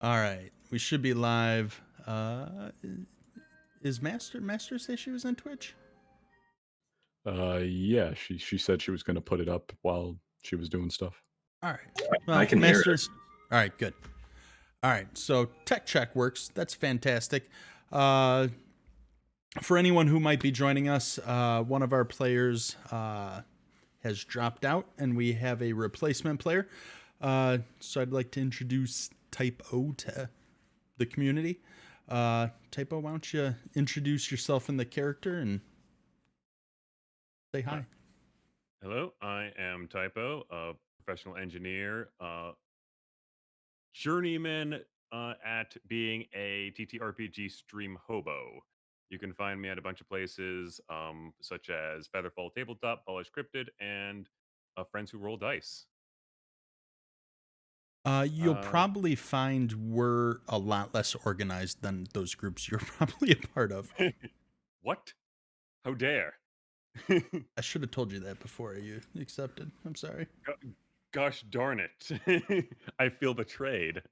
All right, we should be live. Is Master say she was on Twitch? Yeah, she said she was gonna put it up while she was doing stuff. All right. I Well, can hear Master. us. All right, good. All right, so tech check works. That's fantastic. Uh, for anyone who might be joining us, one of our players has dropped out, and we have a replacement player. So I'd like to introduce Type O to the community. Typo, why don't you introduce yourself and the character and say hi? Hello, I am Typo, a professional engineer, journeyman at being a TTRPG stream hobo. You can find me at a bunch of places, such as Featherfall Tabletop, Polish Cryptid, and Friends Who Roll Dice. You'll Uh, probably find we're a lot less organized than those groups you're probably a part of. what? How dare? I should have told you that before you accepted. I'm sorry. Gosh darn it. I feel betrayed.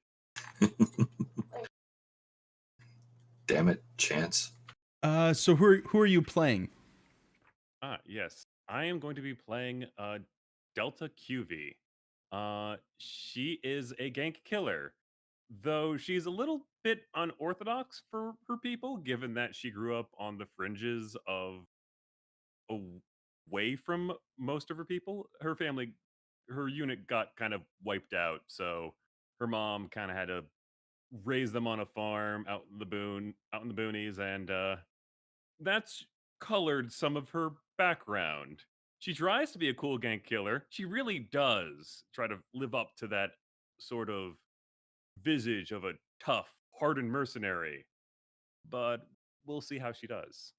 Damn it, Chance. So who are you playing? Yes. I am going to be playing Delta QV. She is a gank killer, though she's a little bit unorthodox for her people, given that she grew up on the fringes of away from most of her people. Her family, her unit got kind of wiped out, so her mom kind of had to raise them on a farm out in the boonies, and that's colored some of her background. She tries to be a cool gank killer. She really does try to live up to that sort of visage of a tough, hardened mercenary. But we'll see how she does.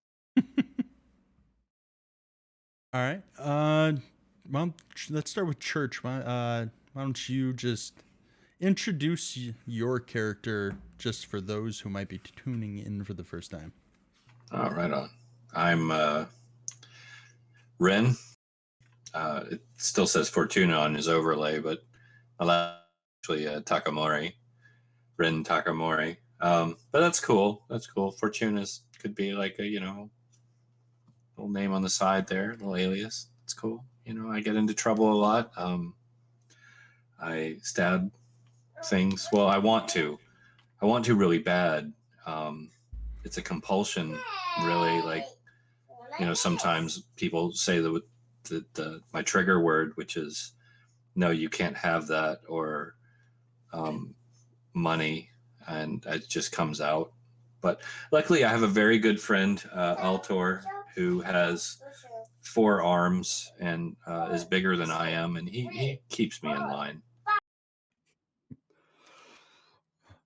All right. Well, let's start with Church. Why don't you just introduce your character just for those who might be tuning in for the first time? Oh, right on. I'm Ren. It still says Fortuna on his overlay, but I'll actually Takamori. Ren Takamori. But that's cool. That's cool. Fortuna's could be like a, little name on the side there, little alias. It's cool. I get into trouble a lot. I stab things. Well, I want to. Really bad. It's a compulsion, really. Like, sometimes people say that my trigger word, which is no, you can't have that, or money, and it just comes out. But luckily, I have a very good friend, Altor, who has 4 arms and is bigger than I am, and he keeps me in line.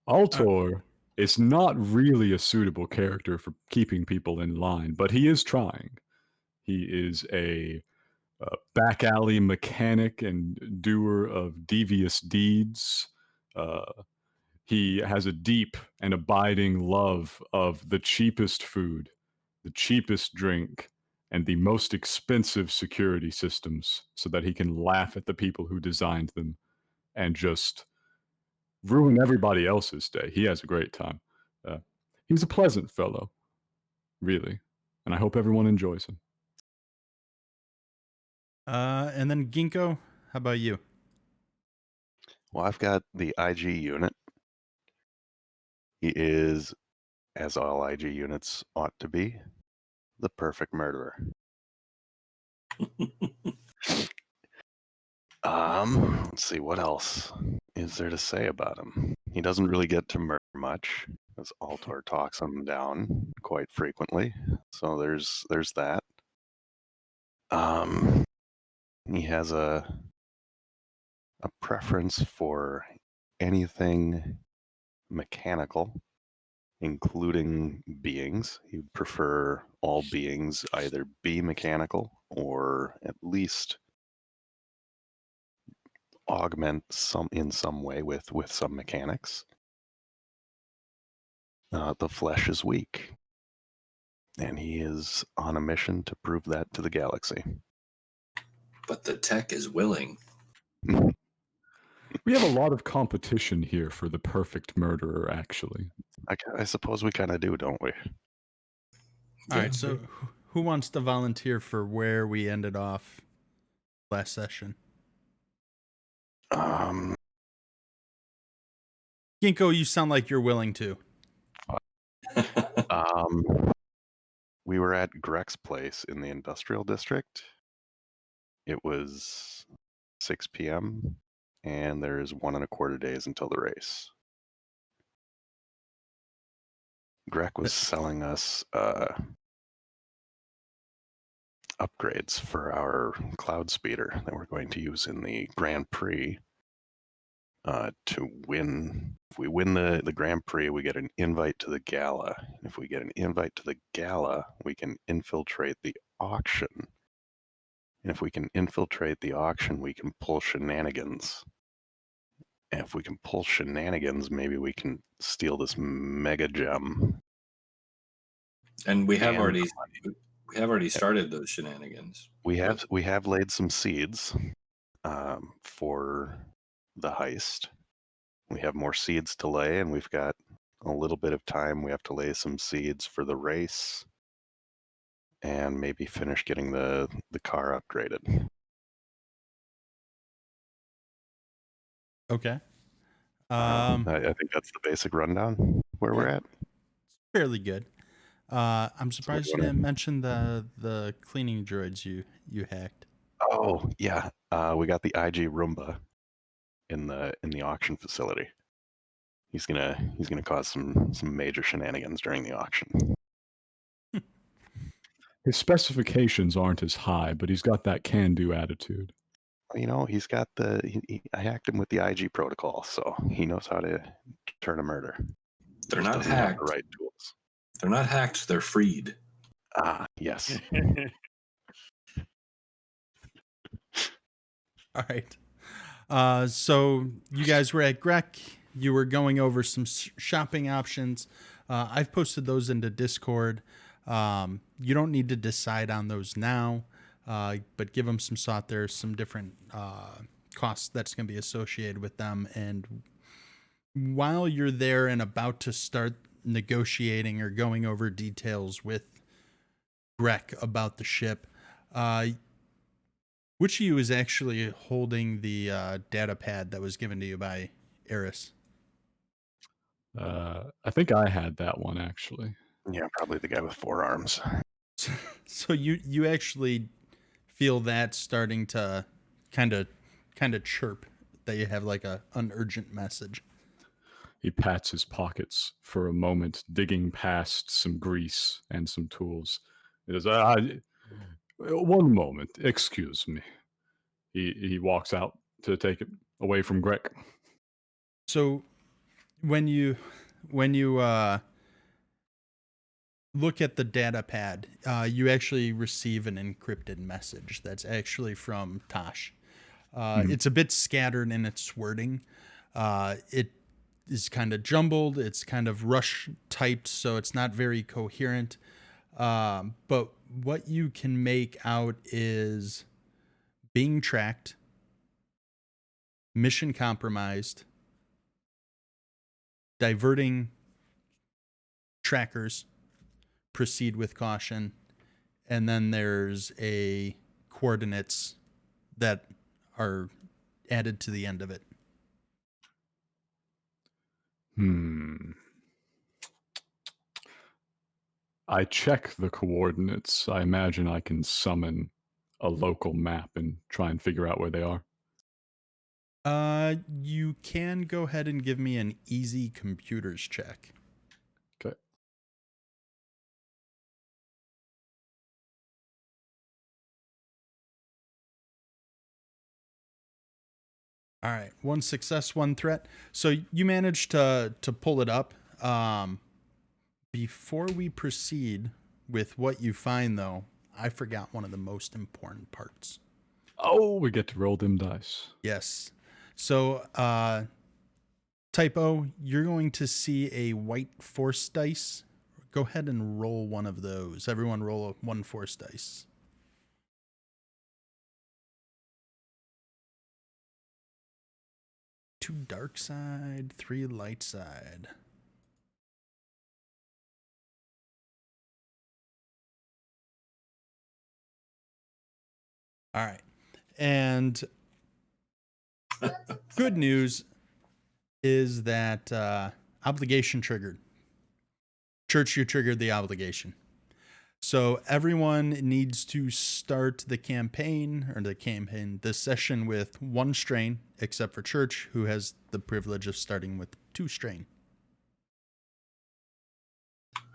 Altor is not really a suitable character for keeping people in line, but he is trying. He is a back alley mechanic and doer of devious deeds. He has a deep and abiding love of the cheapest food, the cheapest drink, and the most expensive security systems so that he can laugh at the people who designed them and just ruin everybody else's day. He has a great time. He's a pleasant fellow, really, and I hope everyone enjoys him. And then Ginkgo, how about you? Well, I've got the IG unit. He is, as all IG units ought to be, the perfect murderer. Let's see, what else is there to say about him? He doesn't really get to murder much, as Altor talks him down quite frequently. So there's that. He has a preference for anything mechanical, including beings. He'd prefer all beings either be mechanical or at least augment in some way with some mechanics. The flesh is weak, and he is on a mission to prove that to the galaxy. But the tech is willing. We have a lot of competition here for the perfect murderer, actually. I suppose we kind of do, don't we? All right, Yeah. so who wants to volunteer for where we ended off last session? Um, Ginkgo, you sound like you're willing to. um, we were at Greg's place in the industrial district. It was 6 p.m. and there's 1.25 days until the race. Greg was selling us upgrades for our cloud speeder that we're going to use in the Grand Prix to win. If we win the Grand Prix, we get an invite to the gala. And if we get an invite to the gala, we can infiltrate the auction. And if we can infiltrate the auction, we can pull shenanigans. And if we can pull shenanigans, maybe we can steal this mega gem. And we have And already started those shenanigans. We have laid some seeds for the heist. We have more seeds to lay, and we've got a little bit of time. We have to lay some seeds for the race, and maybe finish getting the car upgraded. Okay. I think that's the basic rundown where we're at. Fairly good. I'm surprised you wanna- didn't mention the cleaning droids you hacked. Oh yeah, we got the IG Roomba in the auction facility. He's gonna cause some major shenanigans during the auction. His specifications aren't as high, but he's got that can-do attitude. You know, he's got I hacked him with the IG protocol, so he knows how to turn a murder. They're Just not doesn't have hacked. the right tools. They're not hacked. They're freed. Ah, yes. All right. So you guys were at Grec. You were going over some shopping options. I've posted those into Discord. You don't need to decide on those now, but give them some thought. There's some different costs that's going to be associated with them. And while you're there and about to start negotiating or going over details with Grec about the ship, which of you is actually holding the data pad that was given to you by Eris? I think I had that one, actually. Yeah, probably the guy with 4 arms. So you actually feel that starting to kind of chirp that you have like an urgent message. He pats his pockets for a moment, digging past some grease and some tools. He says, one moment, excuse me. He walks out to take it away from Greg. So when you look at the data pad, you actually receive an encrypted message that's actually from Tosh. It's a bit scattered in its wording. It is kind of jumbled. It's kind of rush typed, so it's not very coherent. But what you can make out is being tracked, mission compromised, diverting trackers, proceed with caution, and then there's a coordinates that are added to the end of it. I check the coordinates. I imagine I can summon a local map and try and figure out where they are. You can go ahead and give me an easy computers check. Okay. All right, 1 success, 1 threat. So you managed to pull it up. Before we proceed with what you find, though, I forgot one of the most important parts. Oh, we get to roll them dice. Yes. So, Typo, you're going to see a white force dice. Go ahead and roll one of those. Everyone roll 1 force dice. 2 dark side, 3 light side. All right. And good news is that obligation triggered. Church, you triggered the obligation. So everyone needs to start the this session with 1 strain, except for Church, who has the privilege of starting with 2 strain.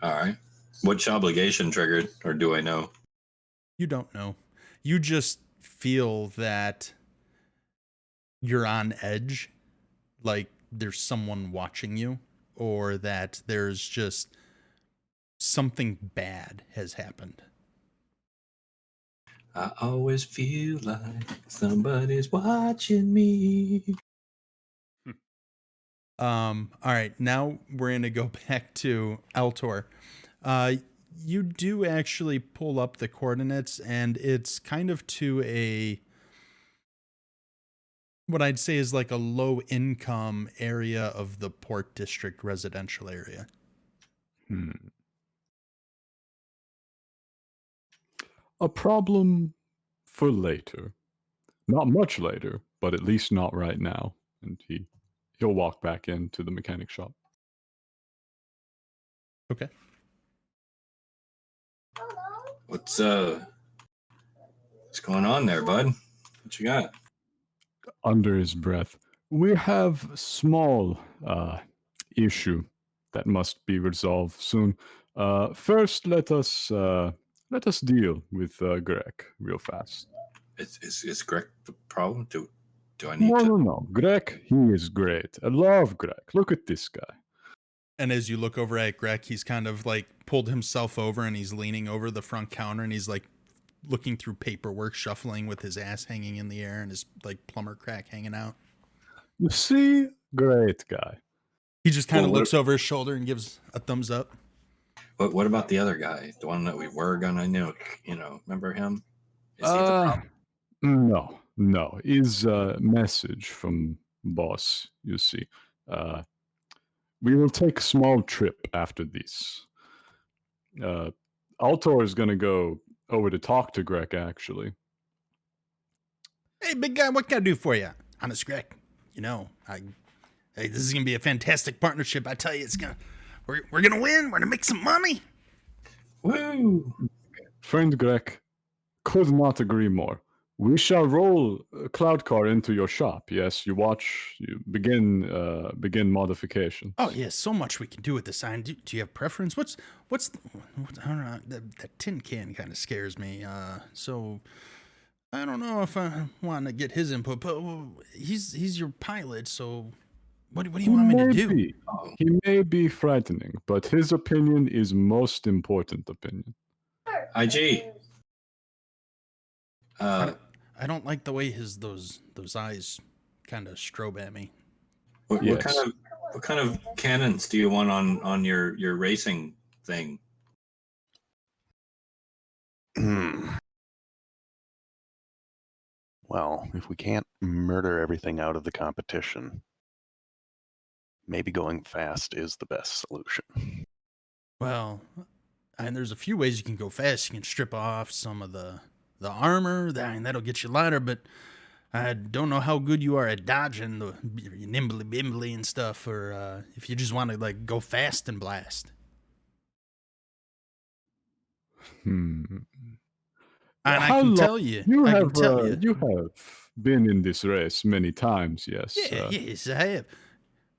All right. Which obligation triggered, or do I know? You don't know. You just feel that you're on edge, like there's someone watching you, or that there's just something bad has happened. I always feel like somebody's watching me. All right, now we're going to go back to Altor. You do actually pull up the coordinates, and it's kind of to what I'd say is like a low income area of the Port District residential area. A problem for later. Not much later, but at least not right now. And he'll walk back into the mechanic shop. Okay. What's going on there, bud? What you got? Under his breath, we have small issue that must be resolved soon. First, let us deal with Greg real fast. Is Greg the problem? Do I need No, to? no. Greg, he is great. I love Greg. Look at this guy. And as you look over at Greg, he's kind of like pulled himself over and he's leaning over the front counter and he's like looking through paperwork, shuffling with his ass hanging in the air and his like plumber crack hanging out. You see? Great guy. He just kind of Well, looks over his shoulder and gives a thumbs up. What about the other guy? The one that we were gonna know? Remember him? Is he the problem? No. Is a message from boss, you see. We will take a small trip after this. Altor is going to go over to talk to Greg, actually. Hey, big guy, what can I do for you? Honest Greg, this is going to be a fantastic partnership. I tell you, we're going to win. We're going to make some money. Woo! Friend Greg, could not agree more. We shall roll a cloud car into your shop. Yes, you begin modification. Oh yeah, so much we can do with the sign. Do you have preference? What's I don't know. That tin can kind of scares me. So I don't know if I want to get his input, but he's your pilot. So what do you want me to do? He may be frightening, but his opinion is most important opinion. IG. I don't like the way those eyes kind of strobe at me. What kind of cannons do you want on your racing thing? Well, if we can't murder everything out of the competition, maybe going fast is the best solution. Well, and there's a few ways you can go fast. You can strip off some of the armor, that'll get you lighter, but I don't know how good you are at dodging the nimbly bimbly and stuff, or if you just want to like go fast and blast. And I can tell you. You have been in this race many times, yes. Yes, I have.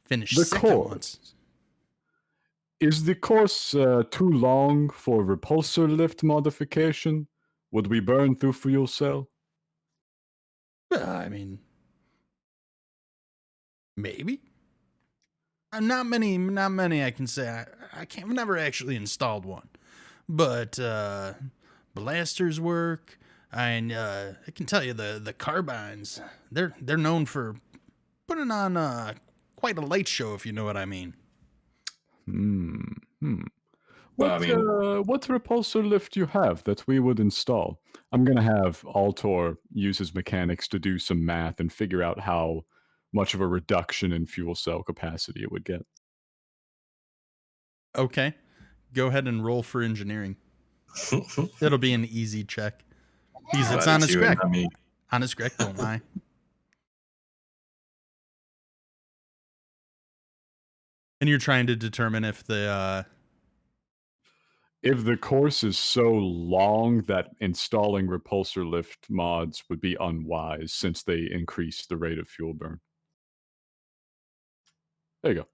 Finished the second course. once. Is the course too long for repulsor lift modification? Would we burn through fuel cell? I mean, maybe. Not many. I can say I've never actually installed one, but blasters work. And I can tell you the carbines. They're known for putting on quite a light show, if you know what I mean. What repulsor lift you have that we would install? I'm gonna have Altor use his mechanics to do some math and figure out how much of a reduction in fuel cell capacity it would get. Okay. Go ahead and roll for engineering. It'll be an easy check. Because it's Glad honest you and Greg. not me. Honest Greg, don't lie. And you're trying to determine if the If the course is so long that installing repulsor lift mods would be unwise since they increase the rate of fuel burn. There you go.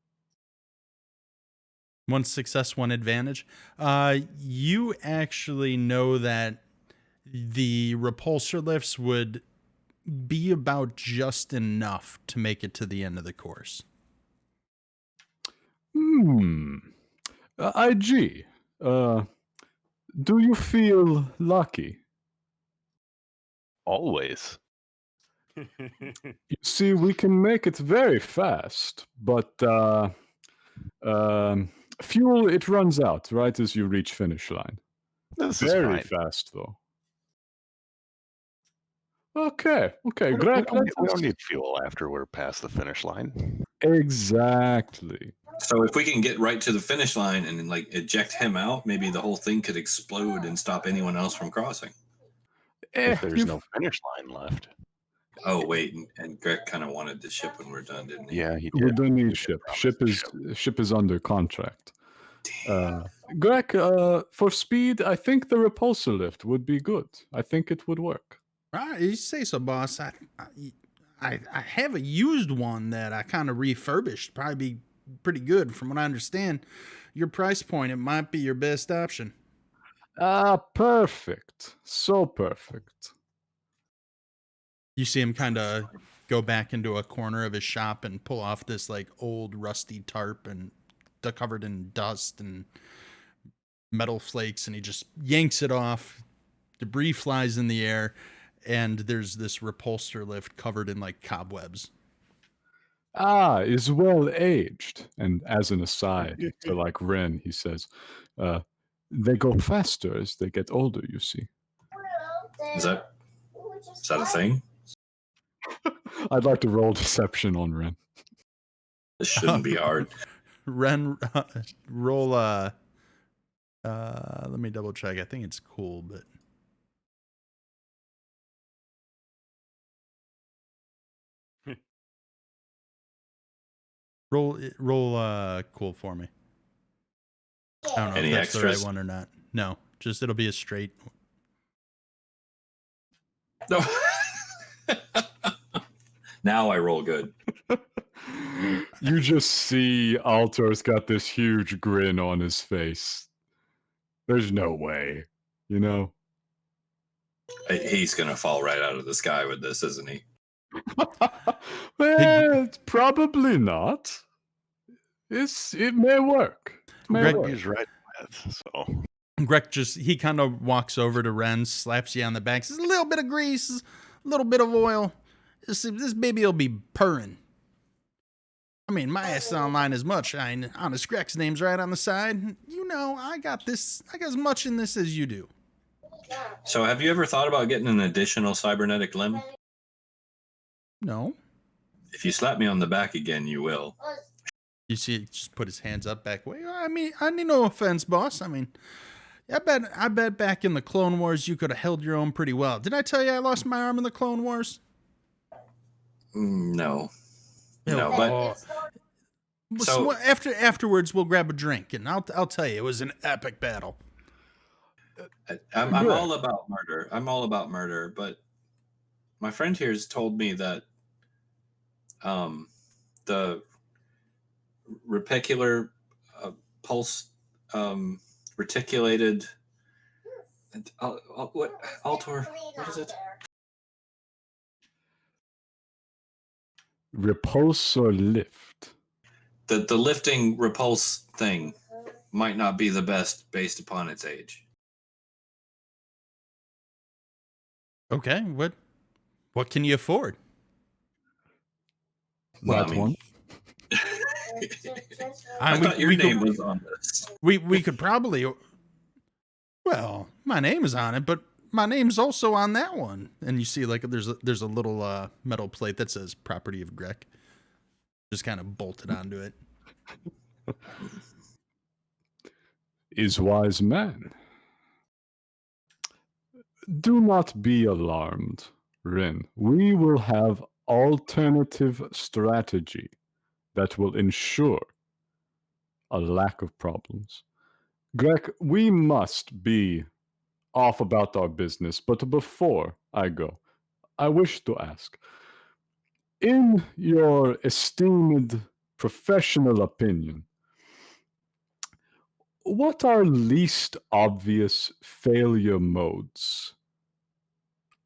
one success, one advantage. You actually know that the repulsor lifts would be about just enough to make it to the end of the course. IG, do you feel lucky? Always. You see, we can make it very fast, but fuel, it runs out right as you reach finish line. This is Very fine. fast, though. Okay, We Greg, don't need fuel after we're past the finish line. Exactly. So if we can get right to the finish line and then, like, eject him out, maybe the whole thing could explode and stop anyone else from crossing. If there's no finish line left. Oh wait, and Greg kind of wanted the ship when we're done, didn't he? Yeah, he We did. don't need ship. Ship is under contract. Greg, for speed, I think the repulsor lift would be good. I think it would work. All right, you say so, boss. I have a used one that I kind of refurbished. Probably be pretty good, from what I understand. Your price point, it might be your best option. Perfect. So perfect. You see him kind of go back into a corner of his shop and pull off this like old rusty tarp and covered in dust and metal flakes, and he just yanks it off. Debris flies in the air, and there's this repulsor lift covered in like cobwebs. Is well aged. And as an aside to like Ren, he says, they go faster as they get older, you see. Is that a thing? I'd like to roll deception on Ren. This shouldn't be hard. Ren, roll let me double check. I think it's cool, but roll cool for me. I don't know Any if that's extras? the right one or not. No, just it'll be a straight. No. Now I roll good. You just see Altor's got this huge grin on his face. There's no way, you know? He's gonna fall right out of the sky with this, isn't he? Well, probably not. It may work. Greg- He's right with, so Greg he kind of walks over to Ren, slaps you on the back, says, a little bit of grease, a little bit of oil. This baby will be purring. I mean, my ass don't line as much. Honest Greg's name's right on the side. You know, I got as much in this as you do. So have you ever thought about getting an additional cybernetic limb? No. If you slap me on the back again, you will. You see, he just put his hands up back away. I mean, I need no offense, boss. I mean, I bet back in the Clone Wars you could have held your own pretty well. Did I tell you I lost my arm in the Clone Wars? No. Yeah, No, but So afterwards, we'll grab a drink, and I'll tell you, it was an epic battle. I'm all about murder. I'm all about murder, but my friend here has told me that the reticular pulse reticulated what Altor, what is it? Repulsor lift. The lifting repulse thing might not be the best based upon its age. Okay, what can you afford? Well, That one. I thought your name was on this. We could probably. Well, my name is on it, but my name's also on that one. And you see, like, there's a little metal plate that says "Property of Greg." Just kind of bolted onto it. Is wise man. Do not be alarmed, Rin. We will have alternative strategy that will ensure a lack of problems. Greg, we must be off about our business, but before I go, I wish to ask, in your esteemed professional opinion, what are least obvious failure modes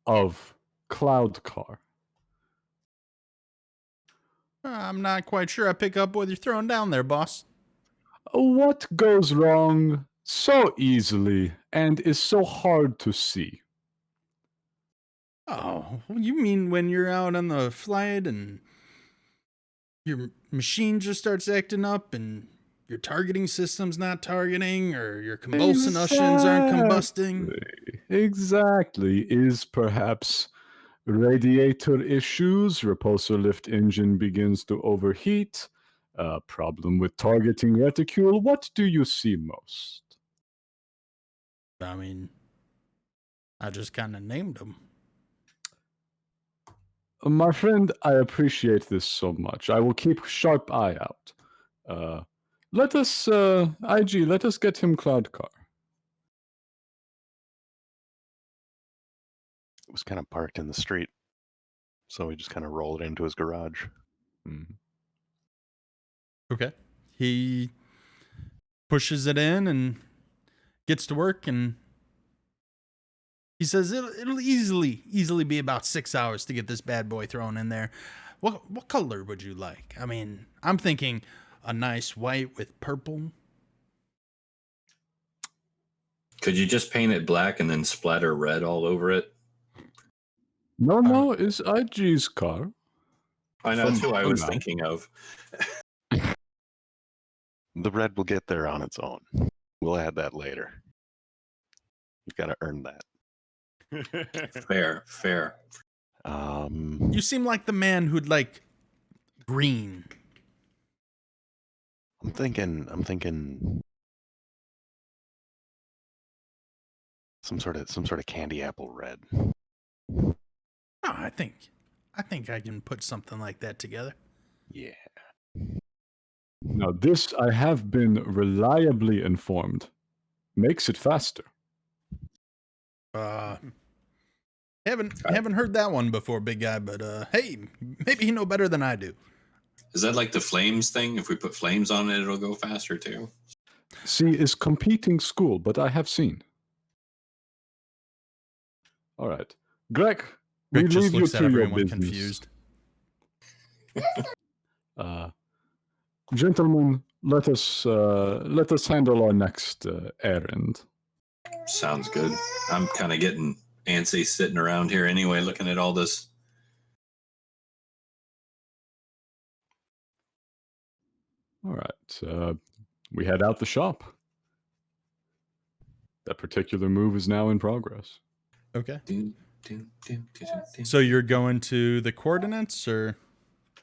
of Cloud Car? I'm not quite sure I pick up what you're throwing down there, boss. What goes wrong so easily and is so hard to see? Oh, you mean when you're out on the flight and your machine just starts acting up and your targeting system's not targeting or your combustions aren't combusting? Exactly. Is perhaps radiator issues, repulsor lift engine begins to overheat, problem with targeting reticule. What do you see most? I mean, I just kind of named them. My friend, I appreciate this so much. I will keep sharp eye out. Let us, IG, let us get him Cloud Car. It was kind of parked in the street, so we just kind of rolled into his garage. Mhm. Okay. He pushes it in and gets to work, and he says it'll easily be about 6 hours to get this bad boy thrown in there. What color would you like? I mean, I'm thinking a nice white with purple. Could you just paint it black and then splatter red all over it? No, it's IG's car. I know, that's who I For was now. thinking of. The red will get there on its own. We'll add that later. You've got to earn that. Fair. You seem like the man who'd like green. I'm thinking some sort of candy apple red. Oh, I think I can put something like that together. Yeah. Now, this I have been reliably informed makes it faster. Haven't heard that one before, big guy, but hey, maybe you know better than I do. Is that like the flames thing? If we put flames on it, it'll go faster too. See, is competing school, but I have seen. All right. Greg, we Rick just leave you looks at to your everyone business. confused. Gentlemen, let us handle our next errand. Sounds good. I'm kind of getting antsy sitting around here anyway, looking at all this. All right. We head out the shop. That particular move is now in progress. Okay. Dun, dun, dun, dun, dun, dun. So you're going to the coordinates, or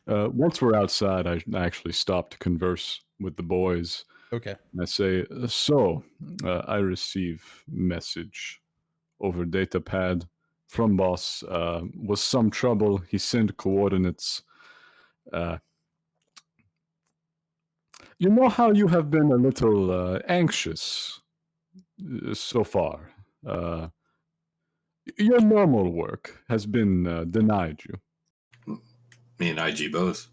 Once we're outside, I actually stop to converse with the boys. okay? And I say, I receive message over data pad from boss. Was some trouble. He sent coordinates. You know how you have been a little anxious so far. Your normal work has been denied you. Me and IG both.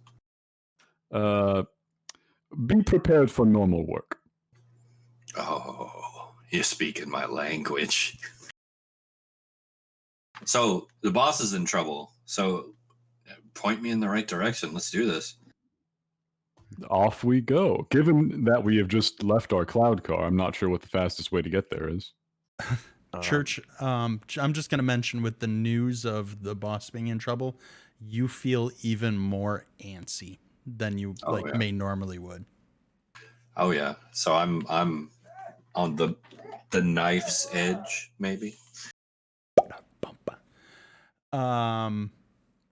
Be prepared for normal work. Oh, you're speaking my language. So the boss is in trouble. So point me in the right direction. Let's do this. Off we go. Given that we have just left our cloud car, I'm not sure what the fastest way to get there is. Church, I'm just going to mention with the news of the boss being in trouble, you feel even more antsy than you may normally would. Oh yeah. So I'm on the knife's edge, maybe.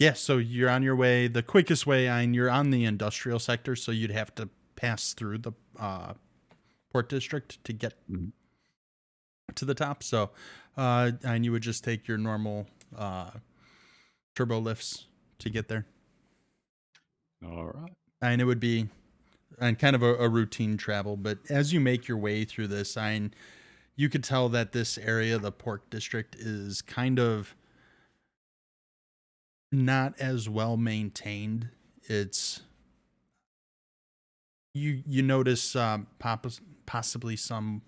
Yeah, so you're on your way. The quickest way, and you're on the industrial sector, so you'd have to pass through the port district to get Mhm. to the top. So, and you would just take your normal turbo lifts to get there, All right. and it would be and kind of a routine travel. But as you make your way through this, you could tell that this area, the Pork District, is kind of not as well maintained. It's you notice possibly some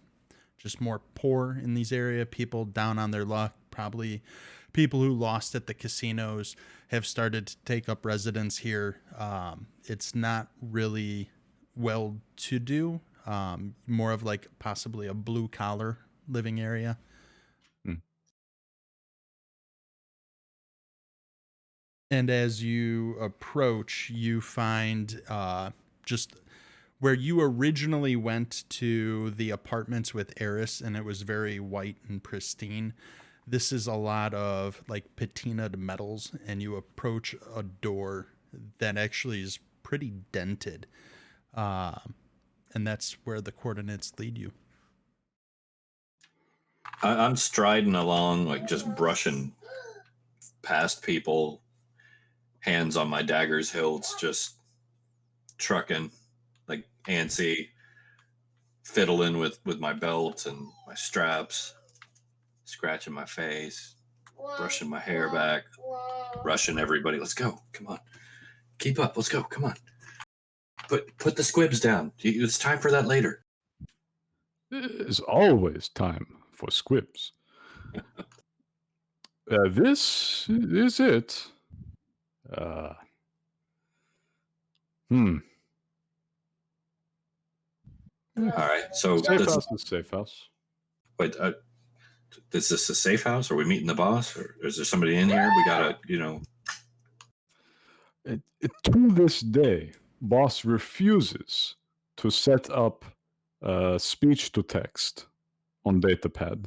just more poor in these area people down on their luck. Probably people who lost at the casinos have started to take up residence here. It's not really well to do. More of like possibly a blue collar living area. Hmm. And as you approach, you find just where you originally went to the apartments with Eris, and it was very white and pristine. This is a lot of like patinaed metals, and you approach a door that actually is pretty dented. And that's where the coordinates lead you. I'm striding along, like just brushing past people, hands on my dagger's hilts, just trucking, like antsy, fiddling with my belt and my straps, scratching my face, brushing my hair back, rushing everybody. Let's go. Come on. Keep up. Let's go. Come on. Put the squibs down. It's time for that later. There's always time for squibs. This is it. Uh, hmm. All right. So Safe this, house is safe house. wait, is this a safe house? Are we meeting the boss, or is there somebody in here? We gotta, To this day, boss refuses to set up speech to text on datapad.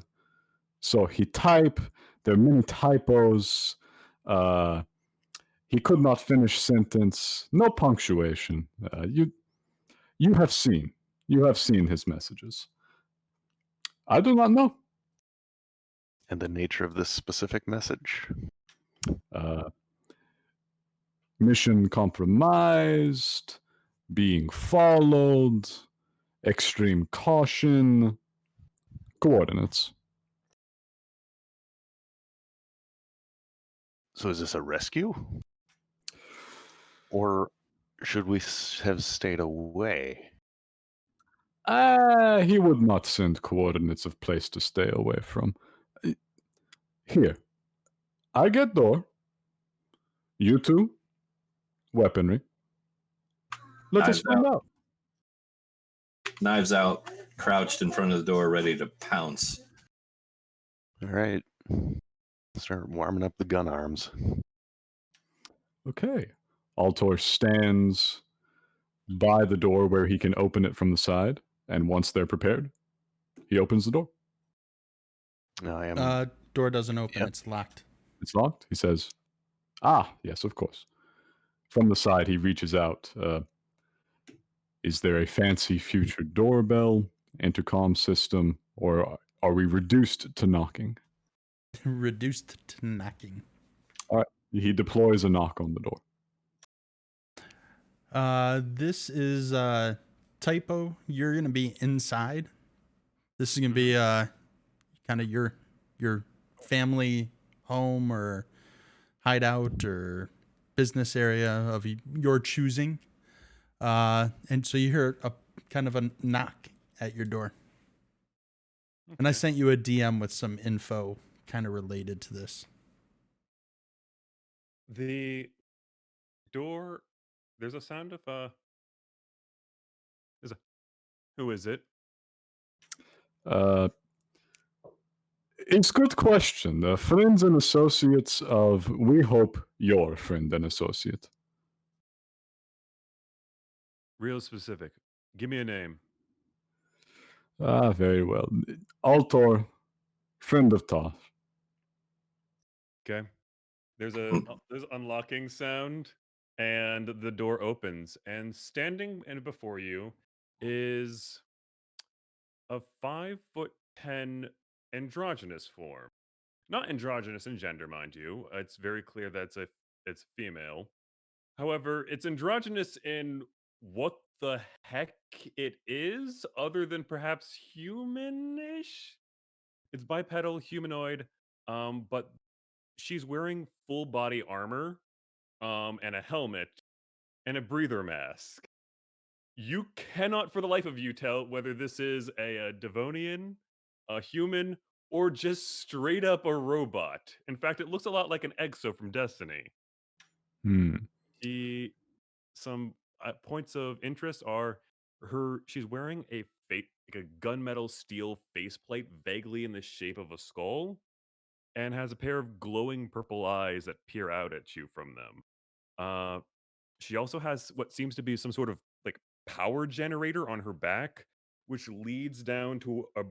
So he type. There are many typos. He could not finish sentence. No punctuation. You have seen his messages. I do not know. And the nature of this specific message? Mission compromised, being followed, extreme caution, coordinates. So is this a rescue? Or should we have stayed away? He would not send coordinates of place to stay away from. Here, I get door. You two, weaponry. Let us Knives find out. knives out, crouched in front of the door, ready to pounce. All right. Start warming up the gun arms. Okay. Altor stands by the door where he can open it from the side, and once they're prepared, he opens the door. I am. Door doesn't open. Yep. It's locked. It's locked. He says, "Ah, yes, of course." From the side, he reaches out. Is there a fancy future doorbell, intercom system, or are we reduced to knocking? Reduced to knocking. All right. He deploys a knock on the door. This is typo. You're gonna be inside. This is gonna be kind of your family home or hideout or business area of your choosing. And so you hear a kind of a knock at your door. And I Okay. sent you a DM with some info kind of related to this. The door. There's a sound of There's a. Who is it? It's a good question. Friends and associates of, we hope, your friend and associate. Real specific. Give me a name. Ah, very well. Altor, friend of Toth. Okay. There's there's unlocking sound, and the door opens, and standing in before you is a 5'10" androgynous form. Not androgynous in gender, mind you. It's very clear that it's female. However, it's androgynous in what the heck it is, other than perhaps humanish. It's bipedal, humanoid, but she's wearing full body armor, and a helmet and a breather mask. You cannot, for the life of you, tell whether this is a Devonian, a human, or just straight up a robot. In fact, it looks a lot like an Exo from Destiny. Hmm. She, some points of interest are her. She's wearing like a gunmetal steel faceplate, vaguely in the shape of a skull, and has a pair of glowing purple eyes that peer out at you from them. Uh, she also has what seems to be some sort of like power generator on her back, which leads down to a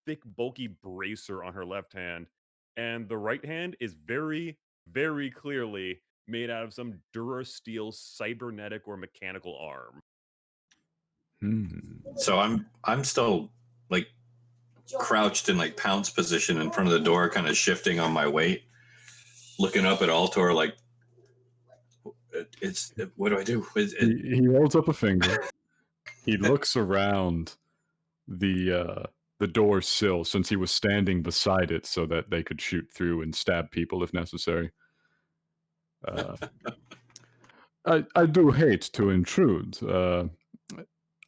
thick, bulky bracer on her left hand. And the right hand is very, very clearly made out of some Durasteel cybernetic or mechanical arm. Hmm. So I'm still like crouched in like pounce position in front of the door, kind of shifting on my weight, looking up at Altor like, what do I do? He holds up a finger. He looks around the door sill, since he was standing beside it so that they could shoot through and stab people if necessary. I do hate to intrude.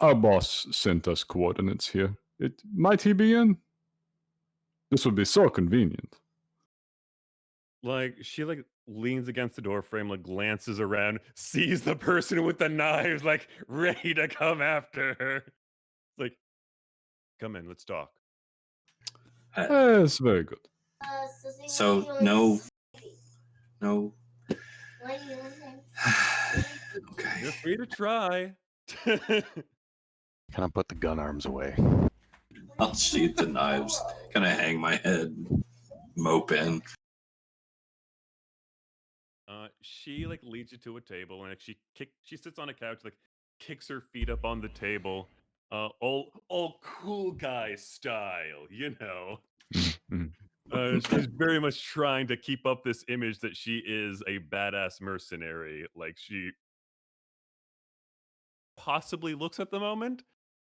Our boss sent us coordinates here. Might he be in? This would be so convenient. Like she like leans against the door frame, like glances around, sees the person with the knives, like ready to come after her. It's like, come in, let's talk. Yes, very good. So no. Okay. You're free to try. Kind of put the gun arms away. I'll sheath the knives, kind of hang my head, mope in. She like leads you to a table, and like, she sits on a couch, like kicks her feet up on the table, all cool guy style, you know. She's very much trying to keep up this image that she is a badass mercenary, like she possibly looks at the moment.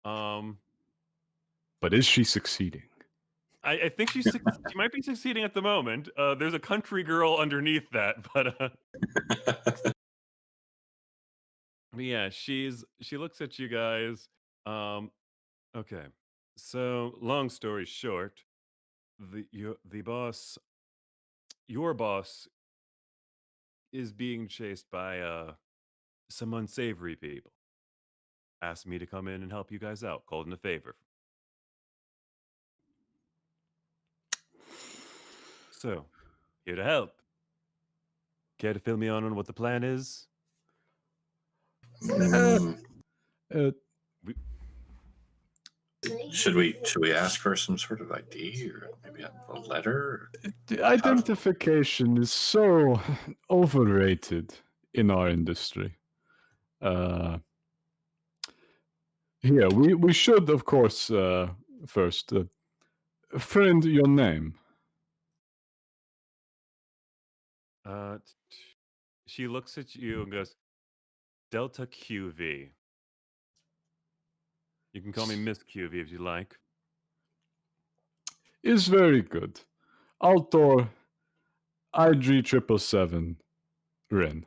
But is she succeeding? I think she might be succeeding at the moment. There's a country girl underneath that, but yeah, she looks at you guys. Okay. So, long story short, the boss, your boss, is being chased by some unsavory people. Asked me to come in and help you guys out. Called in a favor. So, here to help. Care to fill me on what the plan is? Mm, Uh, should we ask for some sort of ID or maybe a letter? Identification is so overrated in our industry. Here, we should, of course, first, friend, your name. She looks at you and goes, Delta QV. You can call me Miss QV if you like. Is very good. Altor, IG777, Rin.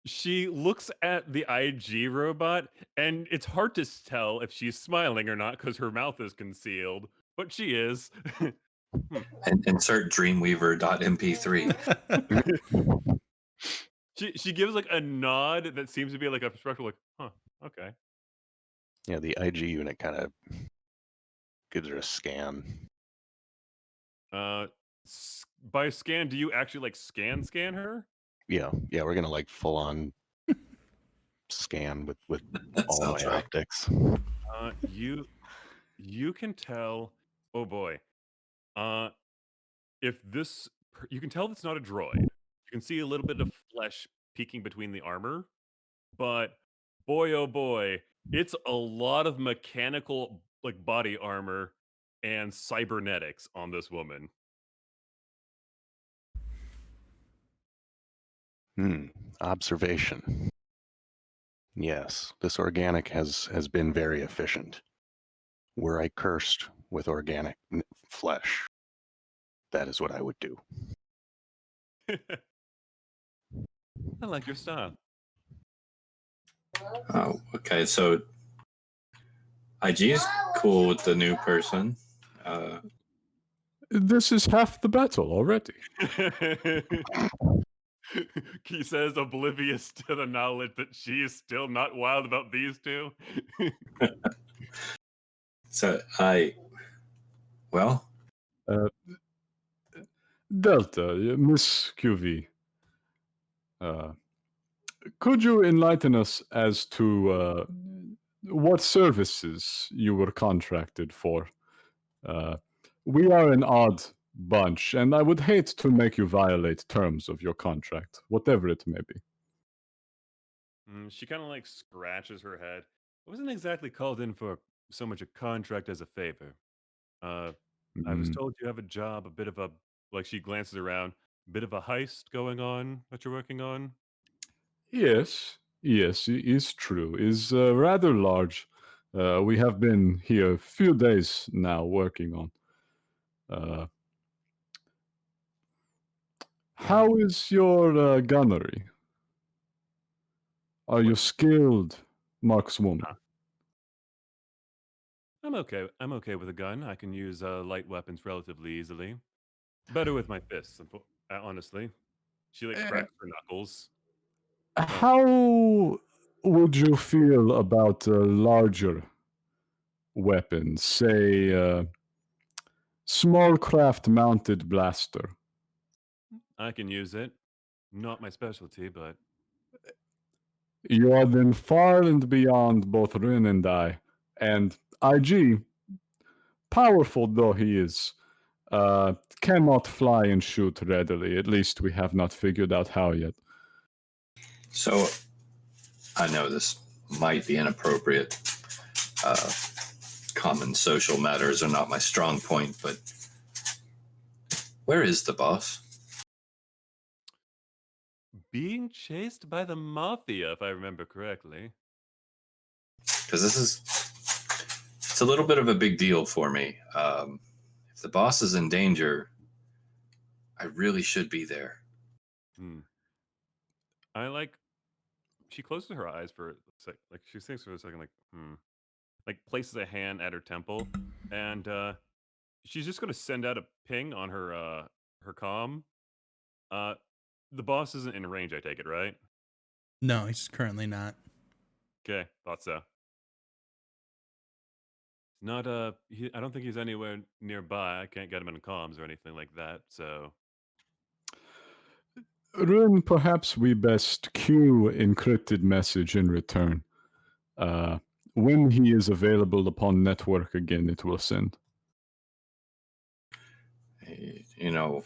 She looks at the IG robot, and it's hard to tell if she's smiling or not because her mouth is concealed, but she is. And insert Dreamweaver.mp3. She gives like a nod that seems to be like a perspective, like, huh, okay. Yeah, the IG unit kind of gives her a scan. By scan, do you actually like scan her? Yeah, we're gonna like full on scan with all my optics. You can tell. Oh boy. if this, you can tell it's not a droid. You can see a little bit of flesh peeking between the armor, but boy, oh boy, it's a lot of mechanical, like body armor and cybernetics on this woman. Observation. Yes, this organic has been very efficient. Were I cursed with organic flesh, that is what I would do. I like your style. Oh, okay. So IG's cool with the new person. This is half the battle already. He says, oblivious to the knowledge that she is still not wild about these two. So well, Delta, Miss QV, could you enlighten us as to what services you were contracted for? We are an odd bunch, and I would hate to make you violate terms of your contract, whatever it may be. She kind of like scratches her head. I wasn't exactly called in for so much a contract as a favor. I was Mm, told you have a job, a bit of a, like she glances around, bit of a heist going on that you're working on. Yes, yes, it is true. Is rather large. We have been here a few days now working on. Uh, how is your gunnery? Are you skilled, markswoman? I'm okay. I'm okay with a gun. I can use light weapons relatively easily. Better with my fists, honestly. She like Eh, cracks her knuckles. How would you feel about a larger weapon, say small craft mounted blaster? I can use it. Not my specialty, but You are then far and beyond both Rin and I, and IG, powerful though he is, cannot fly and shoot readily. At least we have not figured out how yet. so I know this might be inappropriate. Common social matters are not my strong point, but where is the boss? being chased by the mafia, if I remember correctly. Because it's a little bit of a big deal for me. If the boss is in danger, I really should be there. I like. She closes her eyes for a sec. Like she thinks for a second, like places a hand at her temple, and she's just gonna send out a ping on her comm. The boss isn't in range. I take it, right? No, he's currently not. Okay, thought so. Not I don't think he's anywhere nearby. I can't get him in comms or anything like that. So Rin, perhaps we best cue encrypted message in return. When he is available upon network again, it will send. You know,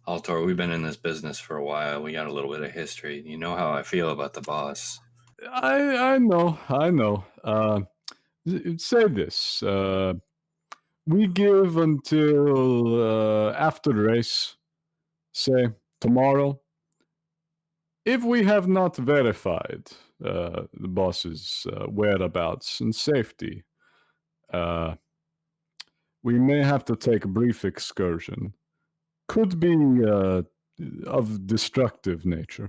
Altor, we've been in this business for a while. We got a little bit of history. You know how I feel about the boss. I know. Say this. We give until after race, say tomorrow. If we have not verified the boss's whereabouts and safety, we may have to take a brief excursion. Could be of destructive nature.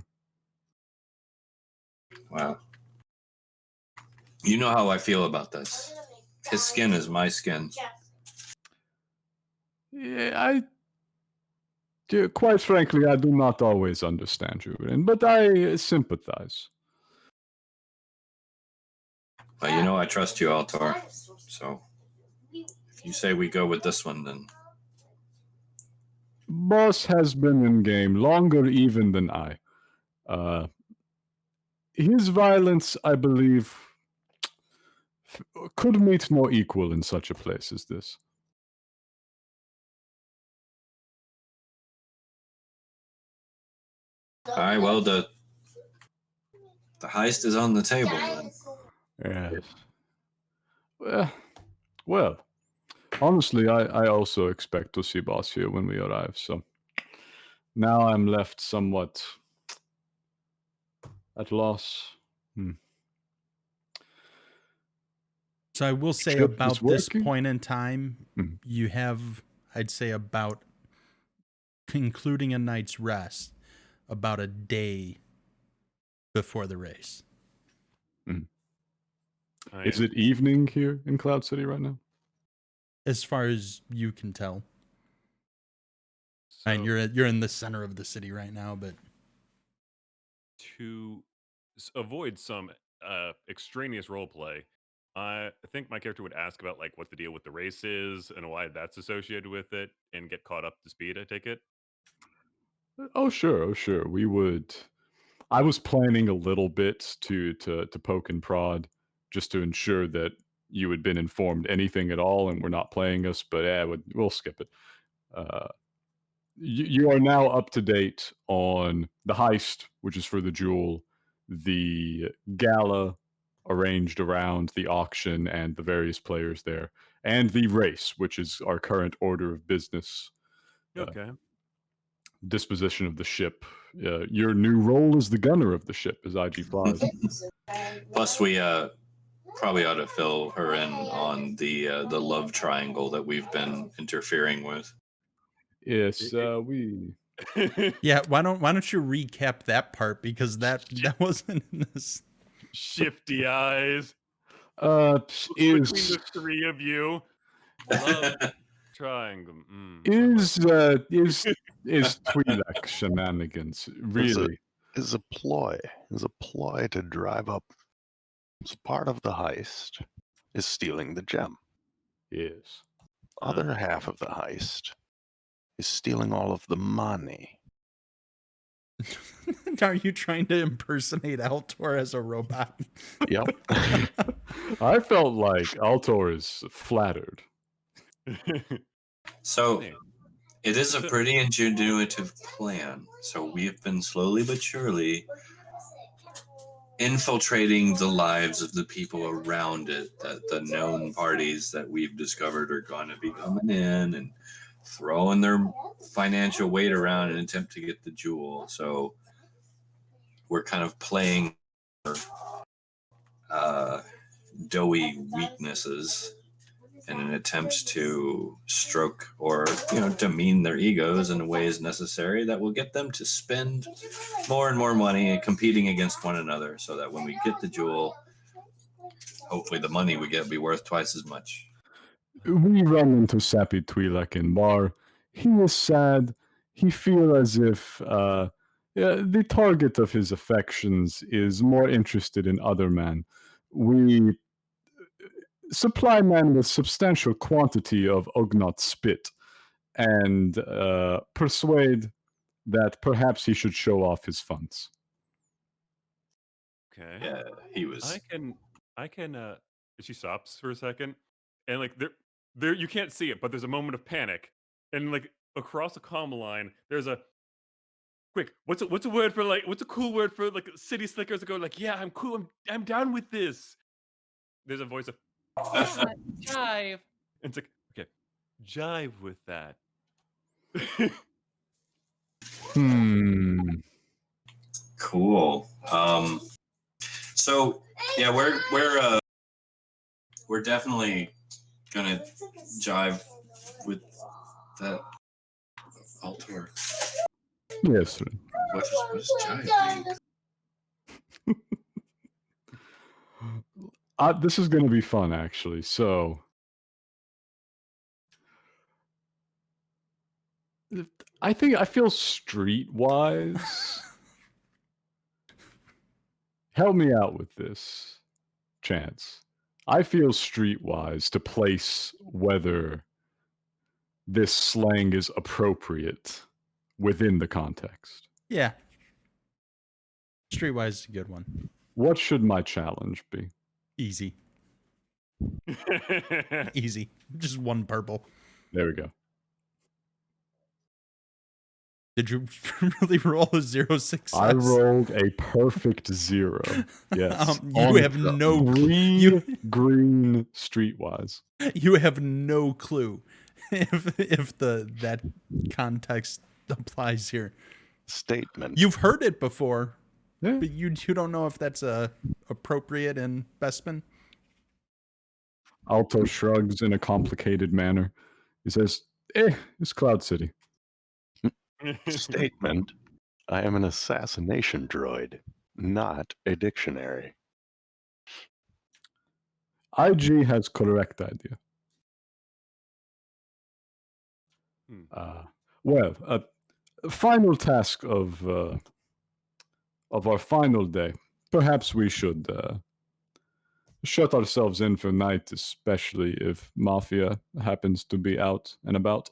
Well, you know how I feel about this. His skin is my skin. Yeah, quite frankly, I do not always understand you, but I sympathize. But you know I trust you, Altor. So if you say we go with this one, then Boss has been in game longer even than I. His violence, I believe, could meet no equal in such a place as this. All right. Well, the heist is on the table then. Yes. Well, honestly, I also expect to see Boss here when we arrive, so now I'm left somewhat at loss. So I will say Ship is about this working? point in time, Mhm. you have, I'd say, about concluding a night's rest, about a day before the race. Is it evening here in Cloud City right now? As far as you can tell. So And you're in the center of the city right now, but to avoid some extraneous role play, I think my character would ask about like what the deal with the race is and why that's associated with it, and get caught up to speed. I take it. Oh sure. We would. I was planning a little bit to poke and prod, just to ensure that you had been informed anything at all, and we're not playing us. But we'll skip it. You are now up to date on the heist, which is for the jewel, the gala arranged around the auction and the various players there, and the race, which is our current order of business. Okay. Disposition of the ship. Your new role as the gunner of the ship as IG flies. Plus, we probably ought to fill her in on the love triangle that we've been interfering with. Yes, we. yeah, why don't you recap that part, because that wasn't in this. Shifty eyes Is between the three of you. Love triangle. is Twi'lek shenanigans really? Is a ploy to drive up. So part of the heist is stealing the gem. Yes. Other half of the heist is stealing all of the money. Are you trying to impersonate Altor as a robot? Yep. I felt like Altor is flattered. So Man. it is a pretty ingenuitive plan. So we've been slowly but surely infiltrating the lives of the people around it, that the known parties that we've discovered are going to be coming in and throwing their financial weight around in an attempt to get the jewel. So we're kind of playing doughy weaknesses in an attempt to stroke or demean their egos in ways necessary that will get them to spend more and more money and competing against one another, so that when we get the jewel, hopefully the money we get will be worth twice as much. We run into Sappy Twi'lek in bar. He is sad. He feel as if the target of his affections is more interested in other men. We supply man with substantial quantity of Ugnaught spit and persuade that perhaps he should show off his funds. Okay. Yeah, he was. I can she stops for a second, and like there you can't see it, but there's a moment of panic. And like across the comm line, there's a quick, what's a word for like, what's a cool word for like city slickers that go like, yeah, I'm cool, I'm down with this. There's a voice of jive. And it's like, okay, jive with that. Cool. So yeah, we're definitely gonna jive with that Altor. Yes, sir. What does jive mean? This is going to be fun, actually. So, I feel streetwise. Help me out with this, Chance. I feel streetwise to place whether this slang is appropriate within the context. Yeah. Streetwise is a good one. What should my challenge be? Easy. Easy. Just one purple. There we go. Did you really roll a 0 success? I rolled a perfect 0. Yes. You On have no three green streetwise. You have no clue if that context applies here. Statement. You've heard it before, Yeah. but you don't know if that's appropriate in Bespin. Alto shrugs in a complicated manner. He says, it's Cloud City. Statement. I am an assassination droid, not a dictionary. IG has correct idea. Well, final task of our final day. Perhaps we should shut ourselves in for night, especially if Mafia happens to be out and about.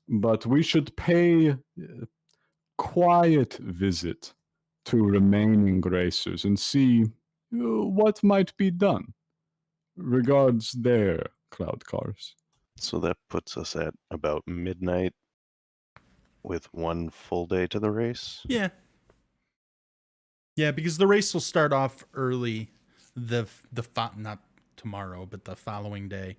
But we should pay a quiet visit to remaining racers and see what might be done. Regards there, Cloud Cars. So that puts us at about midnight with one full day to the race. Yeah. Yeah, because the race will start off early, not tomorrow, but the following day,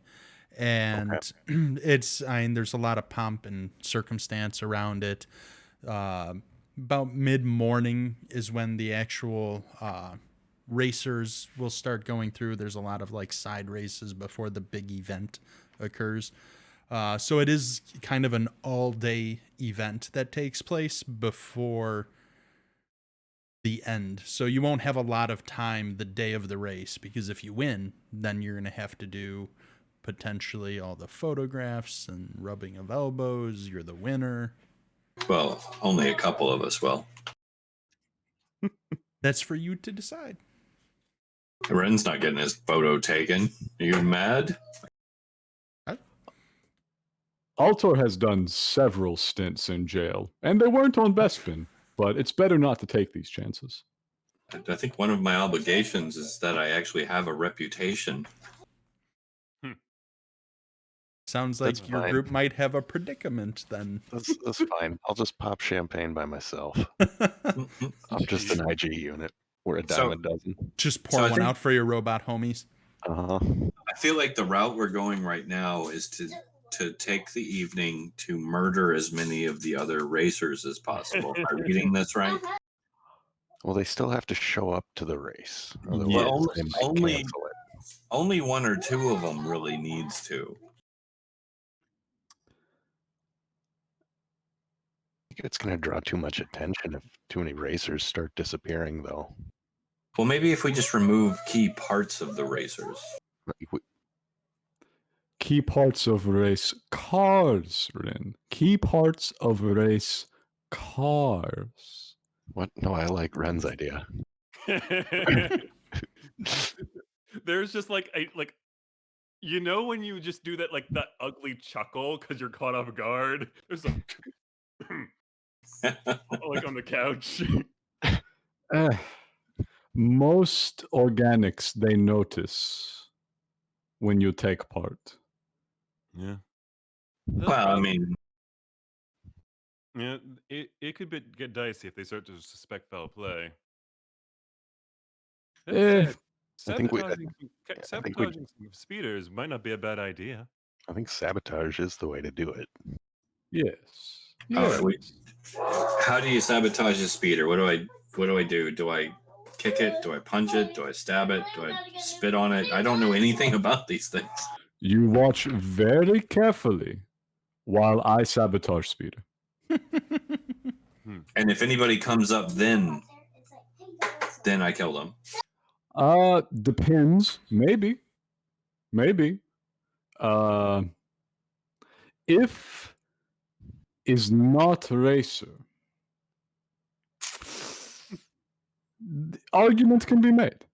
and there's a lot of pomp and circumstance around it. About mid-morning is when the actual racers will start going through. There's a lot of like side races before the big event occurs. So it is kind of an all-day event that takes place before the end. So you won't have a lot of time the day of the race, because if you win, then you're going to have to do potentially all the photographs and rubbing of elbows. You're the winner. Well, only a couple of us will. That's for you to decide. Ren's not getting his photo taken. Are you mad? Altor has done several stints in jail, and they weren't on Bespin, but it's better not to take these chances. I think one of my obligations is that I actually have a reputation. Sounds like That's your fine. group might have a predicament then. That's fine. I'll just pop champagne by myself. I'm just an IG unit. We're a dime a dozen. Just pour So I one think- out for your robot homies. Uh-huh. I feel like the route we're going right now is to take the evening to murder as many of the other racers as possible. Am I reading this right? Well, they still have to show up to the race. Otherwise, Well, they might only- cancel it. Only one or two of them really needs to. I think it's going to draw too much attention if too many racers start disappearing, though. Well, maybe if we just remove key parts of the racers. Like, we- Key parts of race cars, Rin. Key parts of race cars. What? No, I like Ren's idea. There's just like when you just do that that ugly chuckle because you're caught off guard. There's some like on the couch. Most organics they notice when you take part. Yeah. Well, I mean, Yeah, it could get dicey if they start to suspect foul play. That Eh, said, I think we- sabotaging some speeders might not be a bad idea. I think sabotage is the way to do it. Yes. All yes. right, how do you sabotage a speeder? What do I do? Do I kick it? Do I punch it? Do I stab it? Do I spit on it? I don't know anything about these things. You watch very carefully while I sabotage Speeder. And if anybody comes up, then I kill them. Depends. Maybe. If is not racer, the argument can be made.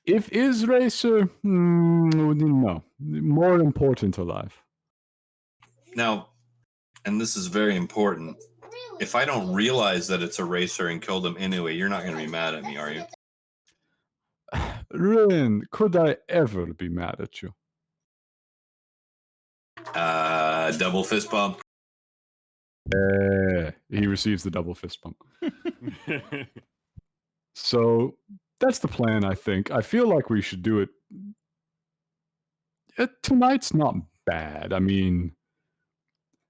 If is racer, no. More important alive. Now, and this is very important. If I don't realize that it's a racer and kill them anyway, you're not going to be mad at me, are you? Rin, could I ever be mad at you? Double fist bump. He receives the double fist bump. So that's the plan, I think. I feel like we should do it. Tonight's not bad. I mean,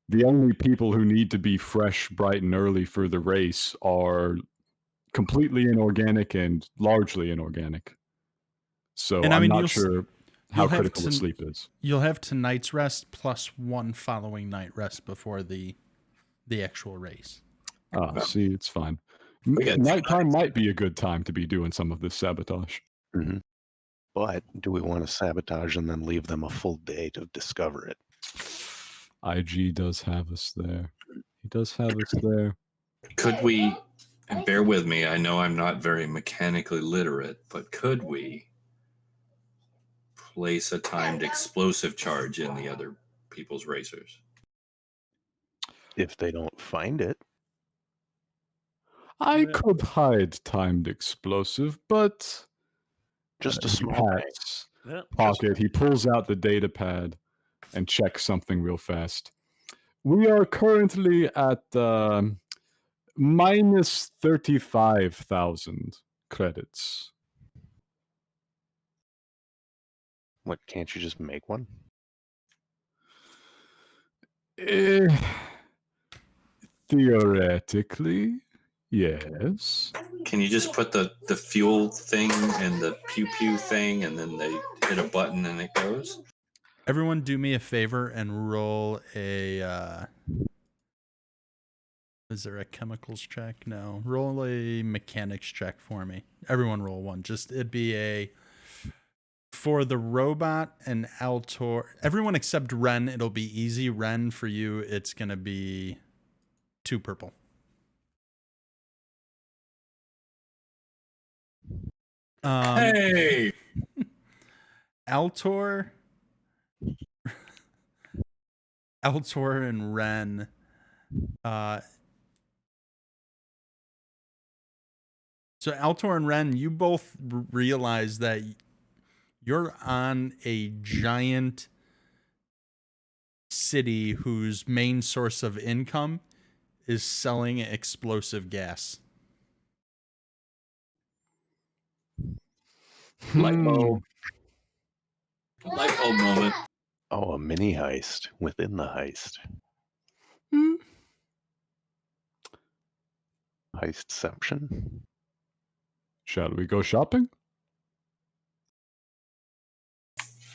the only people who need to be fresh, bright, and early for the race are completely inorganic and largely inorganic. So And I I'm mean, not sure how you'll have critical the to- sleep is. You'll have tonight's rest plus one following night rest before the actual race. See, it's fine. We got Nighttime might be a good time to be doing some of this sabotage. Hmm. But do we want to sabotage and then leave them a full day to discover it? IG does have us there. He does have us there. Could we, and bear with me, I know I'm not very mechanically literate, but could we place a timed explosive charge in the other people's racers? If they don't find it, I Yeah. could hide timed explosive, but just a he small thing. pats Well, pocket. He pulls out the data pad and checks something real fast. We are currently at minus 35,000 credits. What, can't you just make one? Theoretically, yes. Can you just put the fuel thing and the pew pew thing, and then they hit a button and it goes? Everyone, do me a favor and roll a. Is there a chemicals check? No. Roll a mechanics check for me. Everyone, roll one. It'd be a. For the robot and Altor, everyone except Ren, it'll be easy. Ren, for you, it's gonna be 2 purple. Hey! Altor and Ren. So Altor and Ren, you both realize that you're on a giant city whose main source of income is selling explosive gas. Light bulb. Light bulb moment. Oh, a mini heist within the heist. Hmm. Heistception? Shall we go shopping?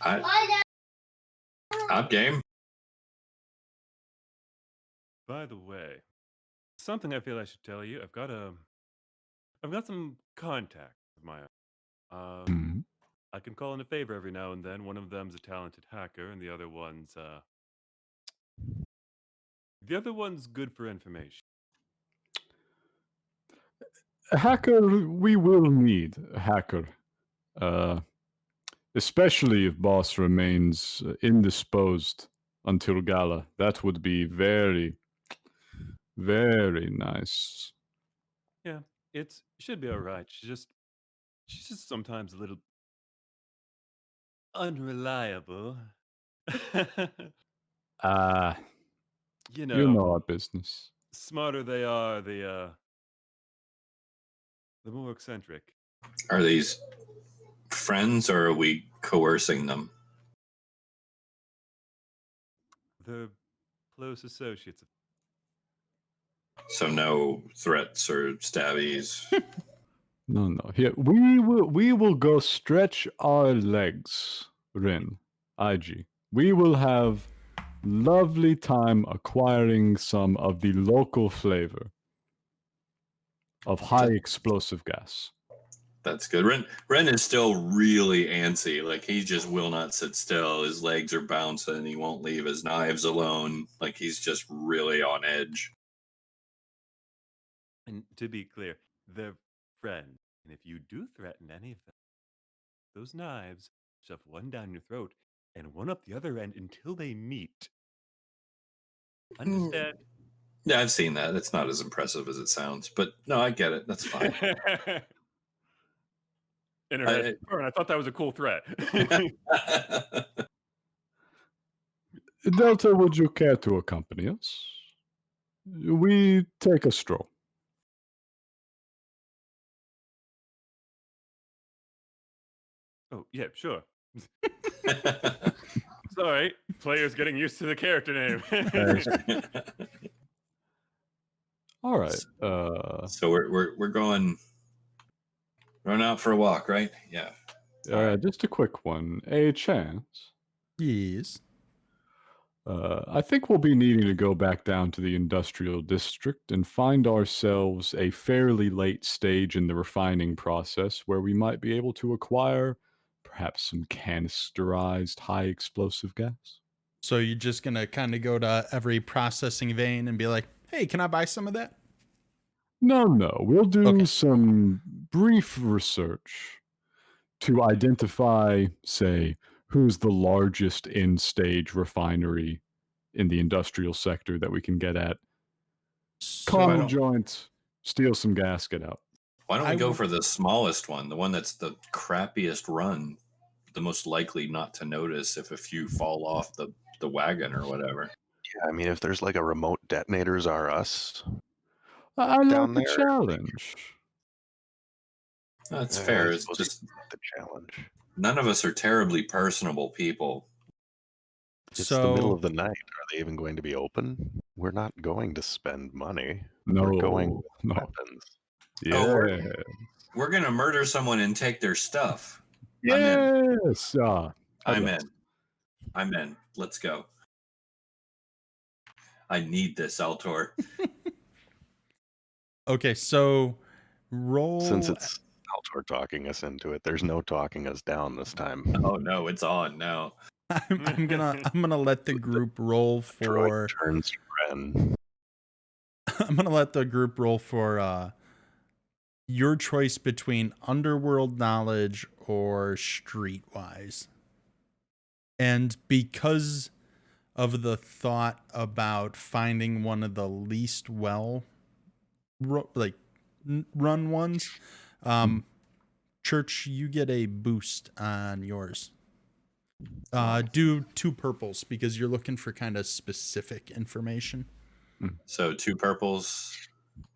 I'm game. by the way, something I feel I should tell you. I've got some contacts of my own. Hmm. I can call in a favor every now and then. One of them's a talented hacker, and the other one's good for information. A hacker, we will need a hacker. Especially if boss remains indisposed until gala. That would be very, very nice. Yeah, it should be all right. She's just sometimes a little unreliable. Ah, You you know our business. smarter they are, the more eccentric. Are these friends or are we coercing them? They're close associates. So no threats or stabbies. No. Here we will go stretch our legs, Rin, IG. We will have lovely time acquiring some of the local flavor of high explosive gas. That's good. Ren is still really antsy. Like he just will not sit still. His legs are bouncing. He won't leave his knives alone. Like he's just really on edge. And to be clear, they're friends. And if you do threaten any of them, those knives shove one down your throat and one up the other end until they meet. Understand? Yeah, I've seen that. It's not as impressive as it sounds, but no, I get it. That's fine. In her head, I thought that was a cool threat. Delta, would you care to accompany us? We take a stroll. Oh, yeah, sure. Sorry, players getting used to the character name. Thanks. All right. So we're going out for a walk, right? Yeah. All right. Just a quick one. A chance. Yes. I think we'll be needing to go back down to the industrial district and find ourselves a fairly late stage in the refining process where we might be able to acquire perhaps some canisterized high explosive gas. So you're just gonna kind of go to every processing vein and be like, "Hey, can I buy some of that?" No. We'll do Okay. some brief research to identify, say, who's the largest in stage refinery in the industrial sector that we can get at. So why Calm the don't- joint, steal some gas, get out. Why don't we I go w- for the smallest one, the one that's the crappiest run, the most likely not to notice if a few fall off the wagon or whatever. Yeah, I mean, if there's like a remote detonators are us I like down the there, challenge. That's I fair. It's suppose just the challenge. none of us are terribly personable people. It's the middle so of the night. Are they even going to be open? We're not going to spend money. No, We're going with no. weapons. Yeah. Oh, we're gonna murder someone and take their stuff. I'm in. Yes. I'm in. I'm in. Let's go. I need this, Altor. okay, so roll. Since it's Altor talking us into it, there's no talking us down this time. Oh no, it's on now. I'm gonna let the group roll for. Droid turns to Ren. I'm gonna let the group roll for your choice between underworld knowledge or streetwise. And because of the thought about finding one of the least well run ones, Church, you get a boost on yours. Do 2 purples because you're looking for kind of specific information. So 2 purples.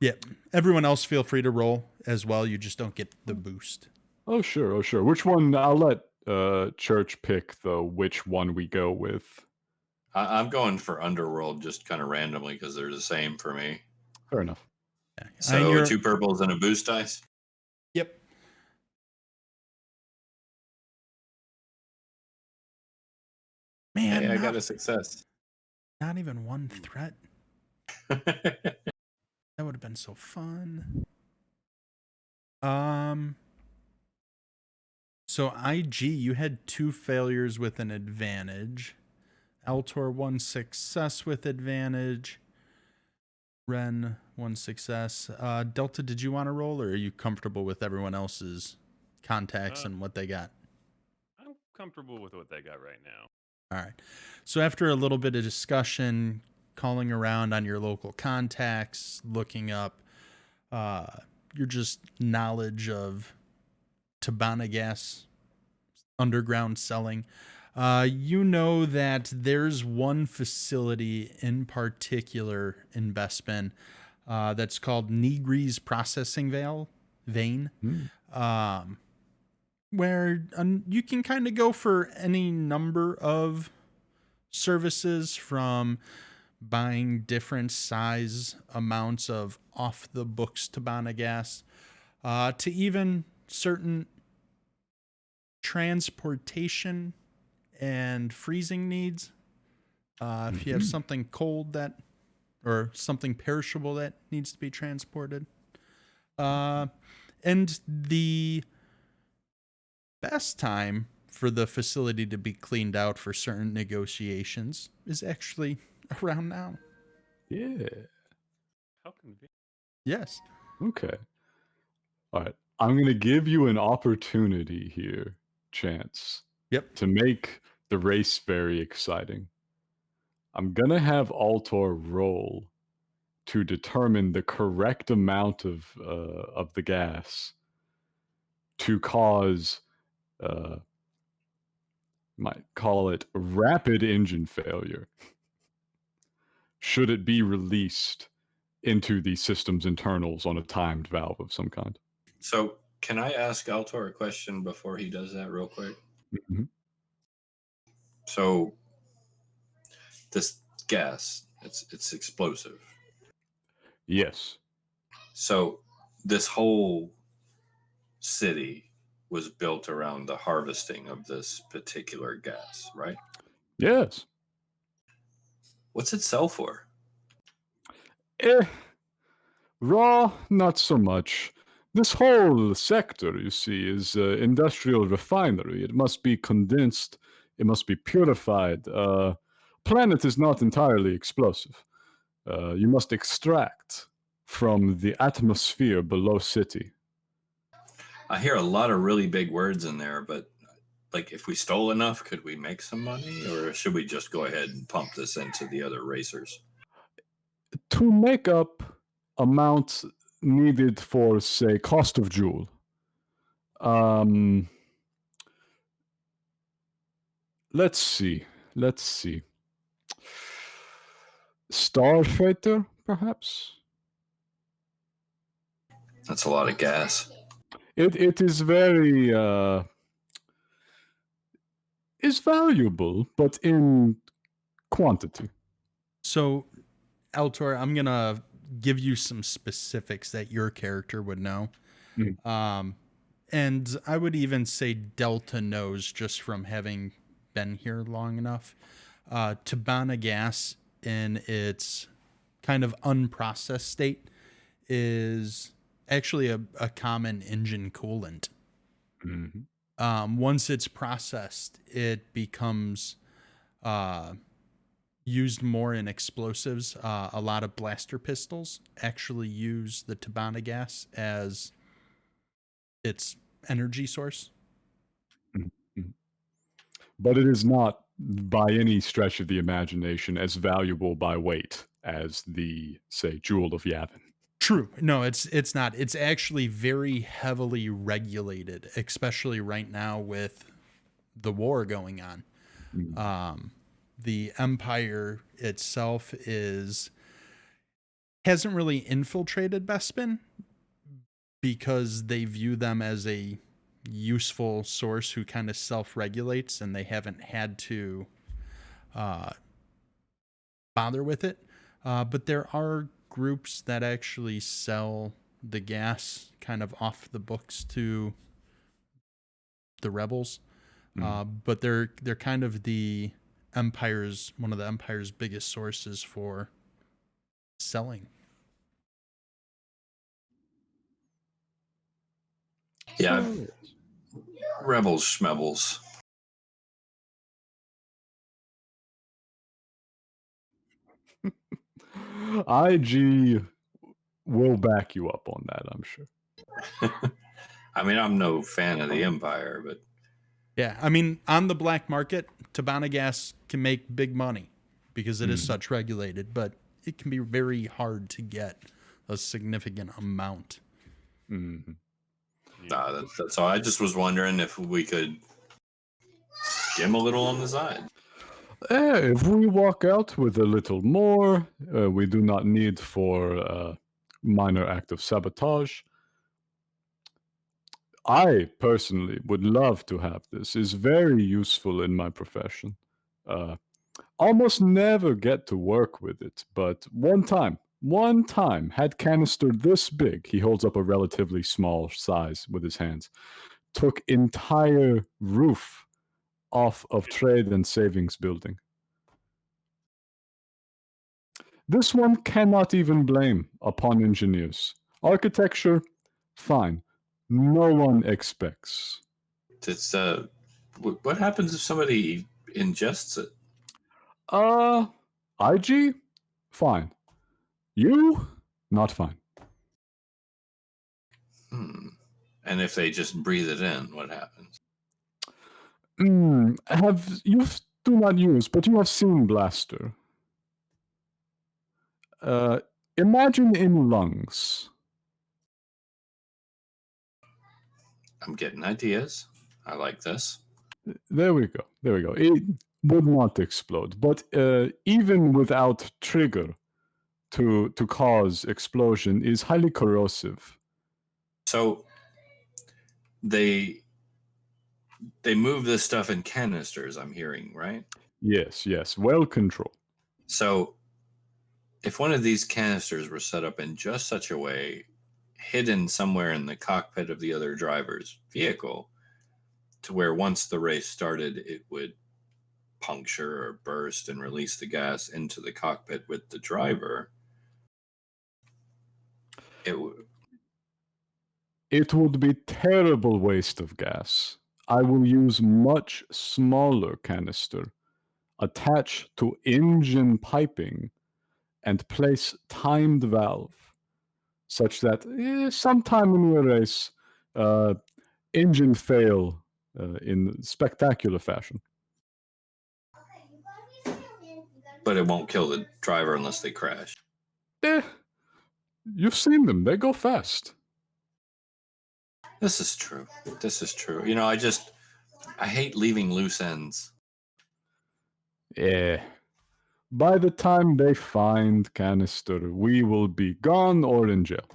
Yep. Everyone else feel free to roll as well. You just don't get the boost. Oh sure. Which one? I'll let Church pick though. Which one we go with? I'm going for underworld just kind of randomly because they're the same for me. Fair enough. Okay. So 2 purples and a boost dice. Yep. Man, Hey, I got a success. not even one threat. That would have been so fun. So IG, you had 2 failures with an advantage. Altor 1 success with advantage. Ren 1 success. Delta, did you want to roll, or are you comfortable with everyone else's contacts and what they got? I'm comfortable with what they got right now. All right. So after a little bit of discussion, calling around on your local contacts, looking up your just knowledge of Tabana gas underground selling, you know that there's one facility in particular in Bespin that's called Negri's Processing Vein, where you can kind of go for any number of services, from buying different size amounts of off the books Tabana gas to even certain transportation and freezing needs. If you have something cold or something perishable that needs to be transported. And the best time for the facility to be cleaned out for certain negotiations is actually around now. Yeah. How convenient. Yes. Okay. All right. I'm going to give you an opportunity here, Chance. Yep. To make the race very exciting. I'm going to have Altor roll to determine the correct amount of the gas to cause, might call it rapid engine failure. Should it be released into the system's internals on a timed valve of some kind. So, can I ask Altor a question before he does that, real quick? Mhm. So, this gas, it's explosive. Yes. So, this whole city was built around the harvesting of this particular gas, right? Yes. What's it sell for? Eh, raw, not so much. This whole sector, you see, is industrial refinery. It must be condensed. It must be purified. Planet is not entirely explosive. You must extract from the atmosphere below city. I hear a lot of really big words in there, but like if we stole enough, could we make some money, or should we just go ahead and pump this into the other racers? To make up amounts needed for, say, cost of joule. Let's see. Starfighter, perhaps? That's a lot of gas. It is very is valuable, but in quantity. So, Altor, I'm gonna give you some specifics that your character would know. And I would even say Delta knows just from having been here long enough. Tabana gas in its kind of unprocessed state is actually a common engine coolant. Once it's processed, it becomes used more in explosives. A lot of blaster pistols actually use the Tabana gas as its energy source. But it is not by any stretch of the imagination as valuable by weight as the, say, Jewel of Yavin. True. No, it's not. It's actually very heavily regulated, especially right now with the war going on. The Empire itself hasn't really infiltrated Bespin because they view them as a useful source who kind of self-regulates, and they haven't had to bother with it. But there are groups that actually sell the gas kind of off the books to the rebels. But they're kind of one of the Empire's biggest sources for selling. Yeah, rebels, schmebels. IG will back you up on that, I'm sure. I mean, I'm no fan of the Empire, but yeah, I mean, on the black market, Tabana gas can make big money because it is such regulated, but it can be very hard to get a significant amount. nah, that's all. I just was wondering if we could skim a little on the side. If we walk out with a little more, we do not need for a minor act of sabotage. I personally would love to have this. It's very useful in my profession. Almost never get to work with it, but one time, had canister this big, he holds up a relatively small size with his hands, took entire roof off of trade and savings building. This one cannot even blame upon engineers. Architecture, fine. No one expects. It's what happens if somebody ingests it? IG? Fine. You? Not fine. And if they just breathe it in, what happens? You do not use, but you have seen Blaster. Imagine in lungs. I'm getting ideas. I like this. There we go. It would not explode, but even without trigger, to cause explosion is highly corrosive. So they move this stuff in canisters, I'm hearing, right? Yes, yes, well controlled. So if one of these canisters were set up in just such a way, hidden somewhere in the cockpit of the other driver's vehicle, to where once the race started, it would puncture or burst and release the gas into the cockpit with the driver, It would be terrible waste of gas. I will use much smaller canister, attach to engine piping, and place timed valve, such that sometime in the race, engine fail in spectacular fashion. but it won't kill the driver unless they crash. Eh, you've seen them; they go fast. This is true. This is true. You know, I hate leaving loose ends. Yeah. By the time they find canister, we will be gone or in jail.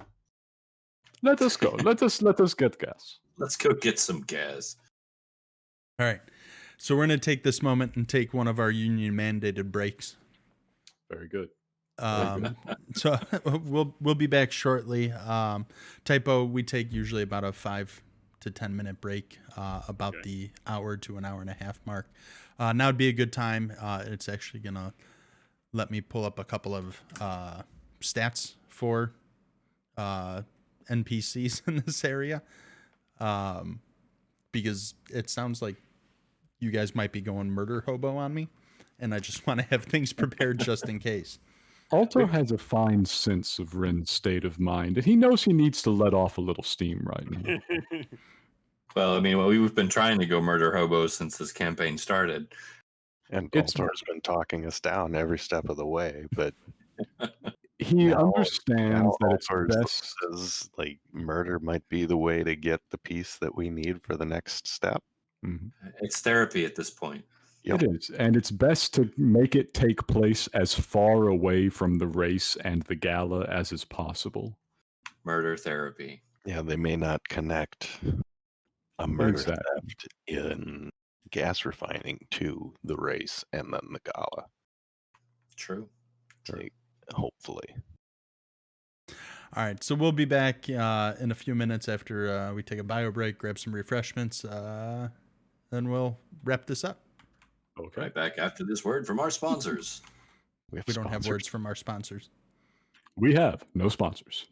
Let us go. let us get gas. Let's go get some gas. All right. So we're going to take this moment and take one of our union mandated breaks. Very good. So we'll be back shortly. Typo, we take usually about a 5 to 10 minute break, about the hour to an hour and a half mark. Now would be a good time. It's actually going to let me pull up a couple of stats for NPCs in this area, because it sounds like you guys might be going murder hobo on me, and I just want to have things prepared just in case. Alto has a fine sense of Ren's state of mind, and he knows he needs to let off a little steam right now. Well, I mean, we've been trying to go murder hobos since this campaign started. And It's- Baltor's been talking us down every step of the way, but He now understands that it's Baltor's best. says like murder might be the way to get the piece that we need for the next step. Mhm. It's therapy at this point. Yep. It is, and it's best to make it take place as far away from the race and the gala as is possible. Murder therapy. Yeah, they may not connect a murder Exactly. theft in gas refining to the race and then the gala. True. Like, hopefully. All right, so we'll be back in a few minutes after we take a bio break, grab some refreshments, then we'll wrap this up. Okay. Right back after this word from our sponsors. We don't have sponsors. words from our sponsors. We have no sponsors.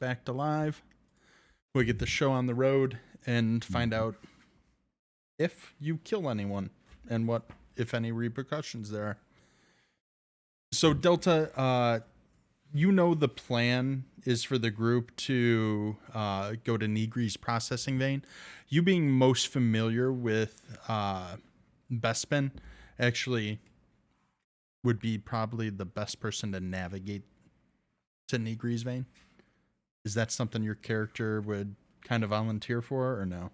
back to live. We get the show on the road and find out if you kill anyone and what, if any, repercussions there are. So Delta, you know the plan is for the group to go to Nigri's processing vein. You being most familiar with Bespin actually would be probably the best person to navigate to Nigri's vein. Is that something your character would kind of volunteer for, or no?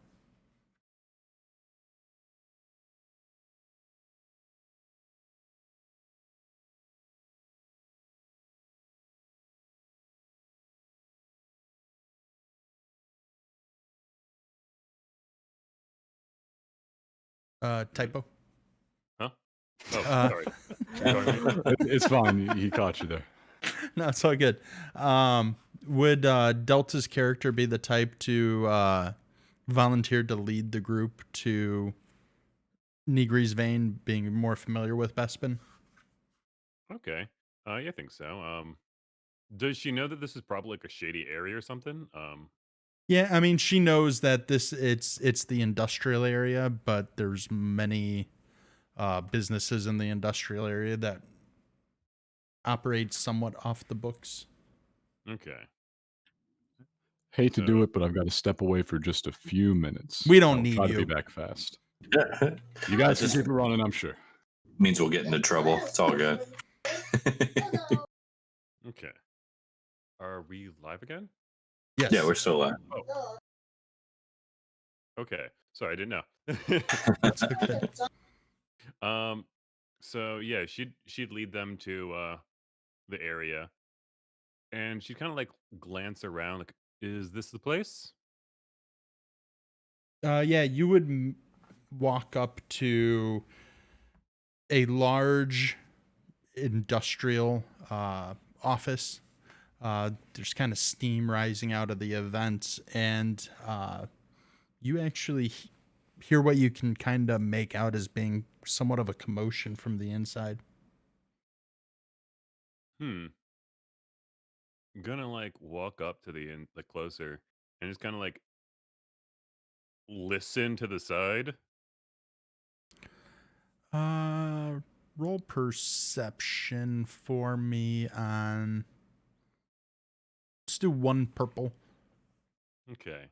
Typo. Huh? Oh, Uh, sorry. Sorry. It's fine. He caught you there. No, it's all good. Would Delta's character be the type to volunteer to lead the group to Nigri's vein, being more familiar with Bespin? Okay. Yeah, I think so. Does she know that this is probably like a shady area or something? Yeah, I mean, she knows that it's the industrial area, but there's many businesses in the industrial area that operate somewhat off the books. Okay. Hate to do So- it, but I've got to step away for just a few minutes. We don't I'll need try to you. be back fast. It You guys can just keep it running, I'm sure. means we'll get into trouble. It's all good. Okay. Are we live again? Yes. Yeah, we're still alive. Okay. Sorry, I didn't know. That's okay. So yeah, she'd lead them to the area, and she'd kind of like glance around, like, is this the place? Yeah, you would walk up to a large industrial office. There's kind of steam rising out of the event, and you actually hear what you can kind of make out as being somewhat of a commotion from the inside. I'm gonna like walk up to like closer and just kind of like listen to the side. Roll perception for me on. Let's do one purple. Okay.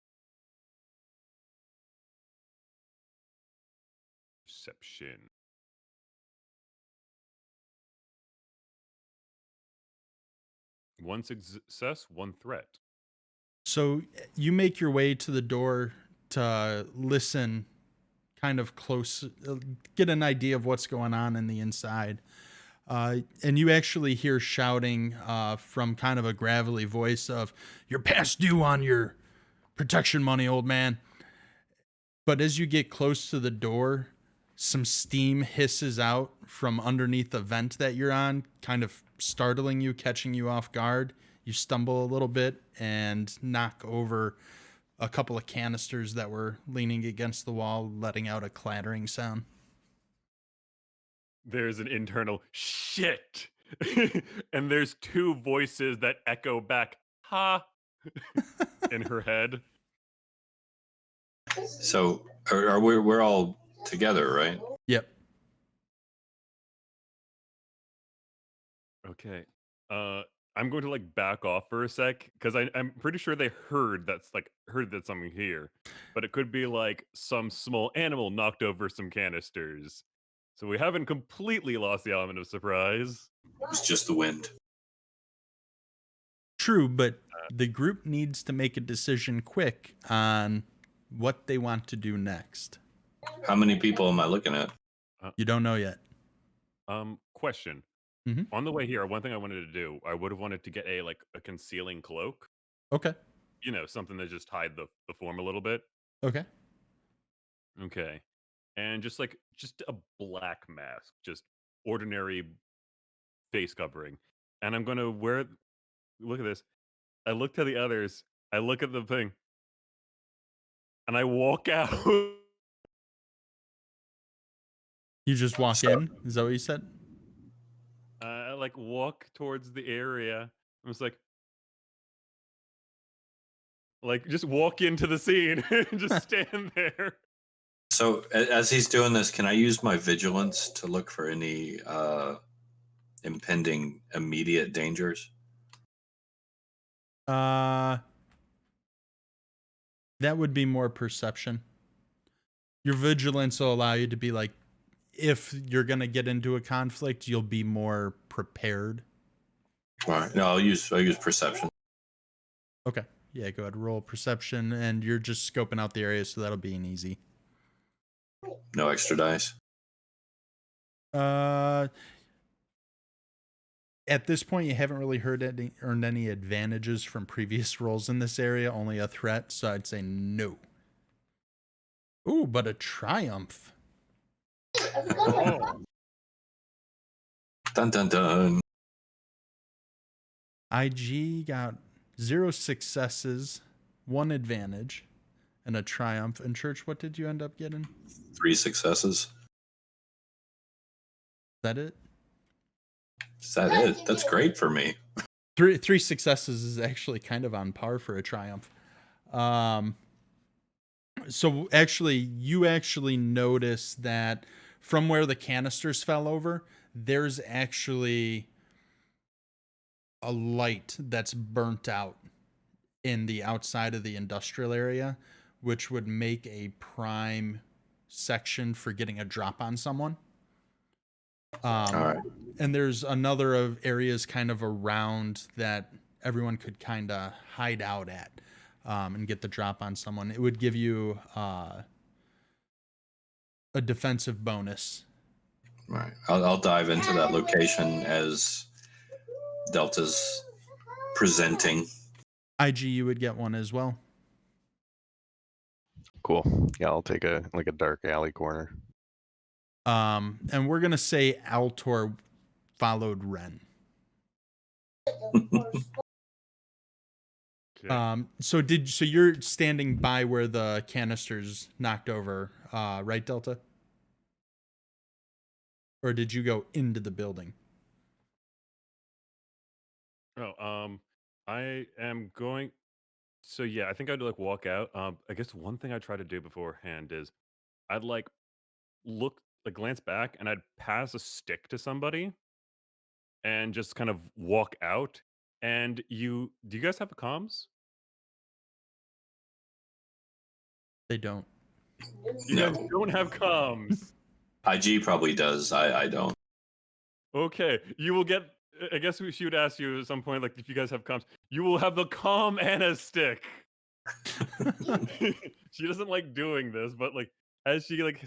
Perception. One success, one threat. So you make your way to the door to listen kind of close, get an idea of what's going on in the inside. And you actually hear shouting from kind of a gravelly voice of, "You're past due on your protection money, old man." But as you get close to the door, some steam hisses out from underneath the vent that you're on, kind of startling you, catching you off guard. You stumble a little bit and knock over a couple of canisters that were leaning against the wall, letting out a clattering sound. There's an internal shit. And there's two voices that echo back, ha, in her head. So are we're all together, right? Yep. Okay. I'm going to like back off for a sec because I'm pretty sure they heard that something here, but it could be like some small animal knocked over some canisters. So we haven't completely lost the element of surprise. It's just the wind. True, but the group needs to make a decision quick on what they want to do next. How many people am I looking at? You don't know yet. Question. Mhm. On the way here, one thing I wanted to do, I would have wanted to get a concealing cloak. Okay. You know, something that just hide the form a little bit. Okay. Okay. And just a black mask, just ordinary face covering. And I'm gonna look at this. I look to the others, I look at the thing, and I walk out. You just walk So- in? Is that what you said? I walk towards the area. I'm just like, Like, just walk into the scene and just stand there. So as he's doing this, can I use my vigilance to look for any impending immediate dangers? That would be more perception. Your vigilance will allow you to be like, if you're gonna get into a conflict, you'll be more prepared. All right. No, I'll use perception. Okay. Yeah, go ahead. Roll perception, and you're just scoping out the area, so that'll be an easy. No extra dice. At this point, you haven't really earned any advantages from previous rolls in this area, only a threat, so I'd say no. Ooh, but a triumph. Oh, Dun dun dun. IG got 0 successes, 1 advantage, and a triumph. And Church, what did you end up getting? 3 successes. Is that it? Is that it? That's great for me. Three successes is actually kind of on par for a triumph. So actually, you actually notice that from where the canisters fell over, there's actually a light that's burnt out in the outside of the industrial area, which would make a prime section for getting a drop on someone. All right. And there's another of areas kind of around that everyone could kind of hide out at and get the drop on someone. It would give you a defensive bonus. Right. I'll dive into that location as Delta's presenting. IG, you would get one as well. Cool. Yeah, I'll take a dark alley corner. And we're gonna say Altor followed Ren. okay. So you're standing by where the canisters knocked over, right, Delta? Or did you go into the building? Oh, I am going. So yeah, I think I'd like walk out. I guess one thing I try to do beforehand is I'd like glance back, and I'd pass a stick to somebody, and just kind of walk out. And do you guys have comms? They don't. You No. guys don't have comms. IG probably does. I don't. Okay, you will get. I guess she would ask you at some point, like if you guys have comms, you will have the comm and a stick. She doesn't like doing this, but like as she like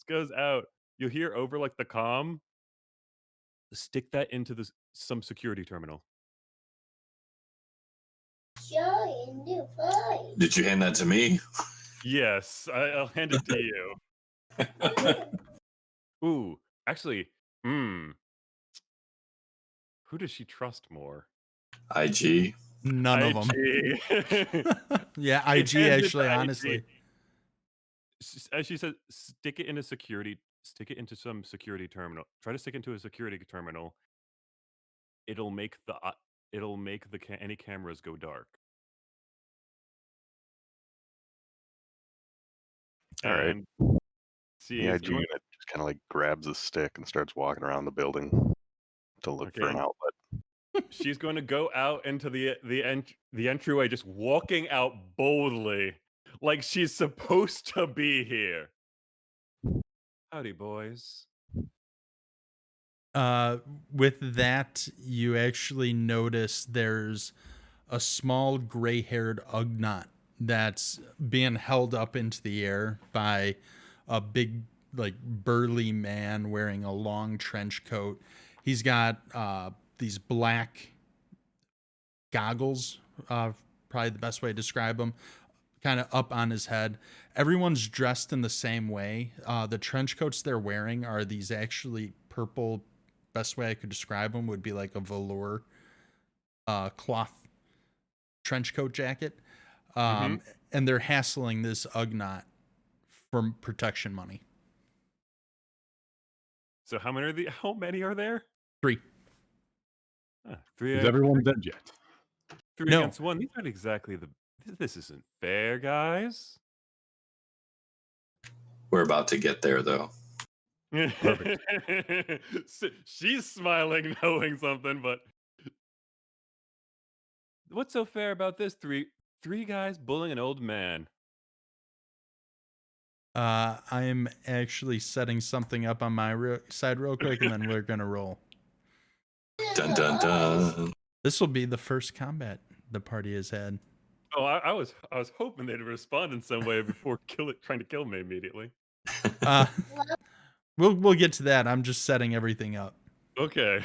goes out, you'll hear over like the comm. Stick that into some security terminal. Did you hand that to me? Yes, I'll hand it to you. Ooh, actually, who does she trust more? IG. None of them. IG. Yeah, She IG hands it to actually, IG. honestly. As she said, stick it into some security terminal. Try to stick it into a security terminal. It'll make any cameras go dark. All right. And The is IG going- unit just kind of like grabs a stick and starts walking around the building to look for an Okay. outlet. she's going to go out into the entryway, just walking out boldly, like she's supposed to be here. Howdy, boys. With that, you actually notice there's a small gray-haired Ugnaught that's being held up into the air by a big, like, burly man wearing a long trench coat. He's got these black goggles, probably the best way to describe them, kind of up on his head. Everyone's dressed in the same way. The trench coats they're wearing are these actually purple. Best way I could describe them would be like a velour cloth trench coat jacket. And they're hassling this Ugnaught for protection money. So how many are there? 3. Three. Is everyone dead yet? Three No. against one. These aren't exactly the This isn't fair, guys. We're about to get there, though. Perfect. She's smiling, knowing something, but what's so fair about this? Three guys bullying an old man. I'm actually setting something up on my side real quick, and then we're gonna roll. Dun dun dun. This will be the first combat the party has had. Oh, I was hoping they'd respond in some way before trying to kill me immediately. Uh, we'll get to that. I'm just setting everything up. Okay.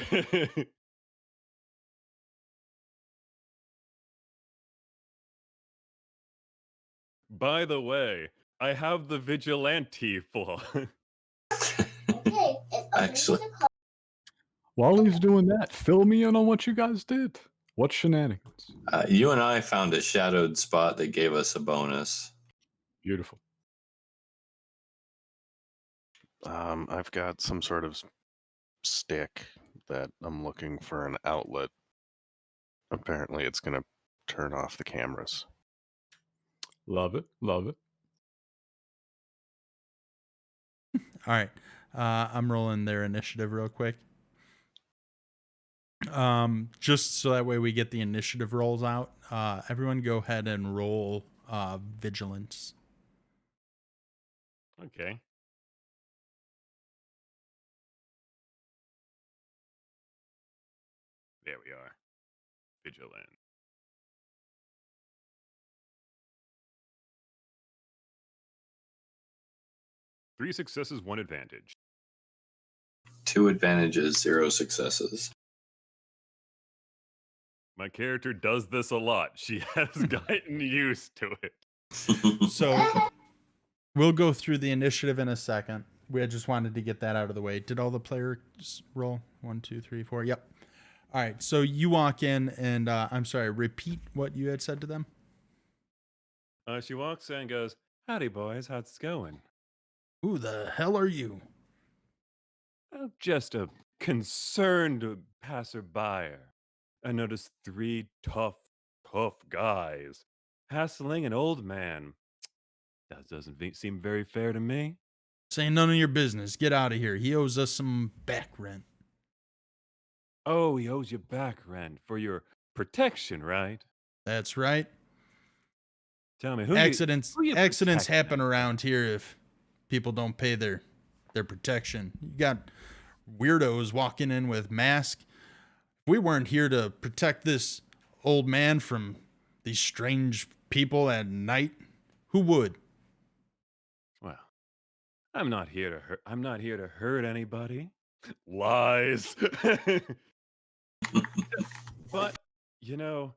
By the way, I have the vigilante flaw. Actually, While he's doing that, fill me in on what you guys did. What shenanigans? you and I found a shadowed spot that gave us a bonus. Beautiful. I've got some sort of stick that I'm looking for an outlet. Apparently, it's going to turn off the cameras. Love it. Love it. All right. I'm rolling their initiative real quick. Just so that way we get the initiative rolls out. Everyone go ahead and roll vigilance. Okay. There we are. Vigilant. Three successes, one advantage. 2 advantages, 0 successes. My character does this a lot. She has gotten used to it. So we'll go through the initiative in a second. We just wanted to get that out of the way. Did all the players roll? 1, 2, 3, 4. Yep. All right. So you walk in and I'm sorry, repeat what you had said to them. She walks in and goes, "Howdy, boys. How's it going?" Who the hell are you? Oh, just a concerned passerby. I noticed 3 tough guys hassling an old man. That doesn't seem very fair to me. Say none of your business. Get out of here. He owes us some back rent. Oh, he owes you back rent for your protection, right? That's right. Tell me, who Accidents you accidents protecting? happen around here if people don't pay their protection. You got weirdos walking in with masks. If we weren't here to protect this old man from these strange people at night, who would? Well, I'm not here to hurt anybody. Lies. But, you know,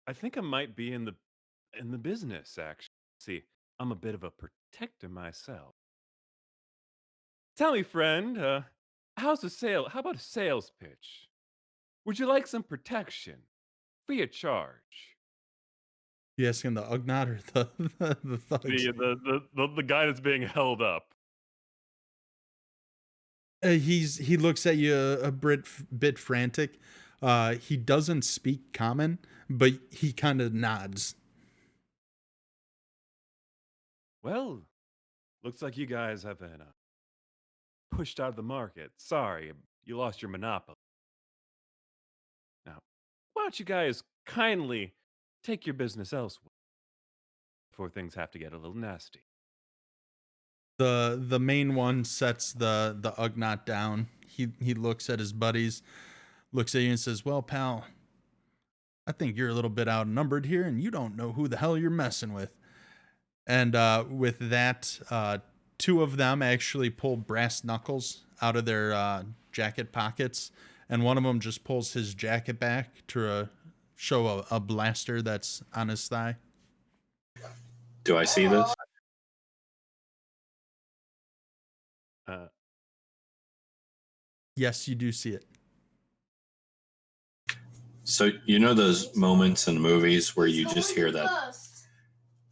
I think I might be in the business actually. See, I'm a bit of a protector myself. Tell me, friend, how about a sales pitch? Would you like some protection? Free of charge. You asking the Ugnaught or the thugs? The guy that's being held up. He looks at you a bit frantic. He doesn't speak common, but he kind of nods. Well, looks like you guys have been pushed out of the market. Sorry, you lost your monopoly. Now, why don't you guys kindly take your business elsewhere before things have to get a little nasty? The main one sets the Ugnaught down. He looks at his buddies, looks at you and says, "Well, pal, I think you're a little bit outnumbered here, and you don't know who the hell you're messing with." And with that, 2 of them actually pull brass knuckles out of their jacket pockets, and one of them just pulls his jacket back to show a blaster that's on his thigh. Do I see this? Yes, you do see it. So you know those moments in movies where you just hear that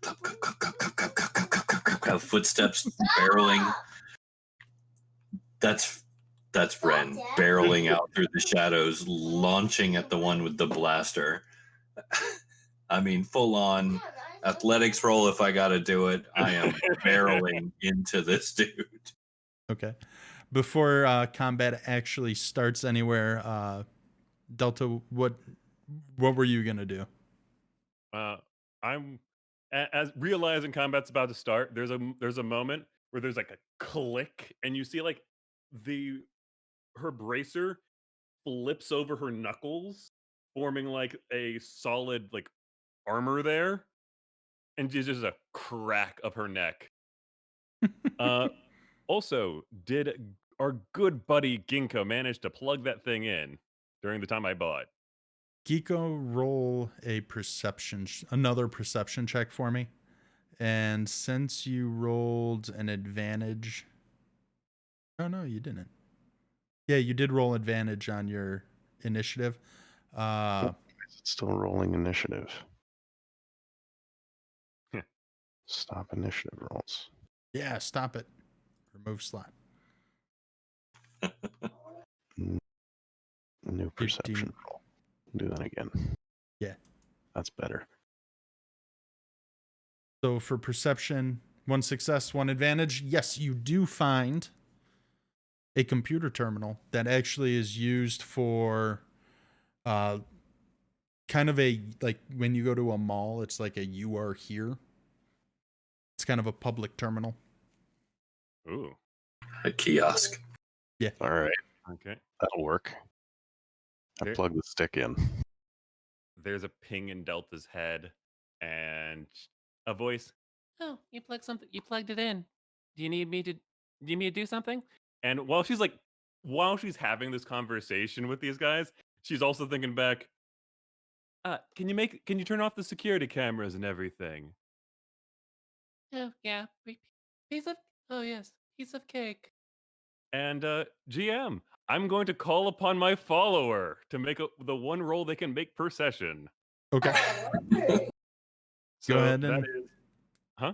clup, clup, clup, clup, clup, clup, clup, clup, clup, clup, clup, footsteps barreling? That's Ren barreling out through the shadows, launching at the one with the blaster. I mean, full on athletics roll if I got to do it. I am barreling into this dude. Okay. Before combat actually starts anywhere, Delta, what were you gonna do? I'm as realizing combat's about to start. There's a moment where there's like a click, and you see like the her bracer flips over her knuckles, forming like a solid like armor there, and just a crack of her neck. Uh, also, did our good buddy Ginkgo manage to plug that thing in during the time I bought? Geeko, roll a another perception check for me. And since you rolled an advantage, oh no, you didn't. Yeah, you did roll advantage on your initiative. It's still rolling initiative. Heh. Stop initiative rolls. Yeah, stop it. Remove slot. New perception roll. Do that again. Yeah. That's better. So for perception, 1 success, 1 advantage. Yes, you do find a computer terminal that actually is used for kind of a, like when you go to a mall, it's like a "you are here." It's kind of a public terminal. Ooh, A kiosk. All right. okay. That'll work. I Okay. plug the stick in. There's a ping in Delta's head, and a voice. Oh, you plugged something. You plugged it in. Do you need me to? Do you need me to do something? And while she's having this conversation with these guys, she's also thinking back. Can you turn off the security cameras and everything? Oh yeah, piece of piece of cake. And GM, I'm going to call upon my follower to make the one roll they can make per session. Okay. So Go ahead that and is, huh?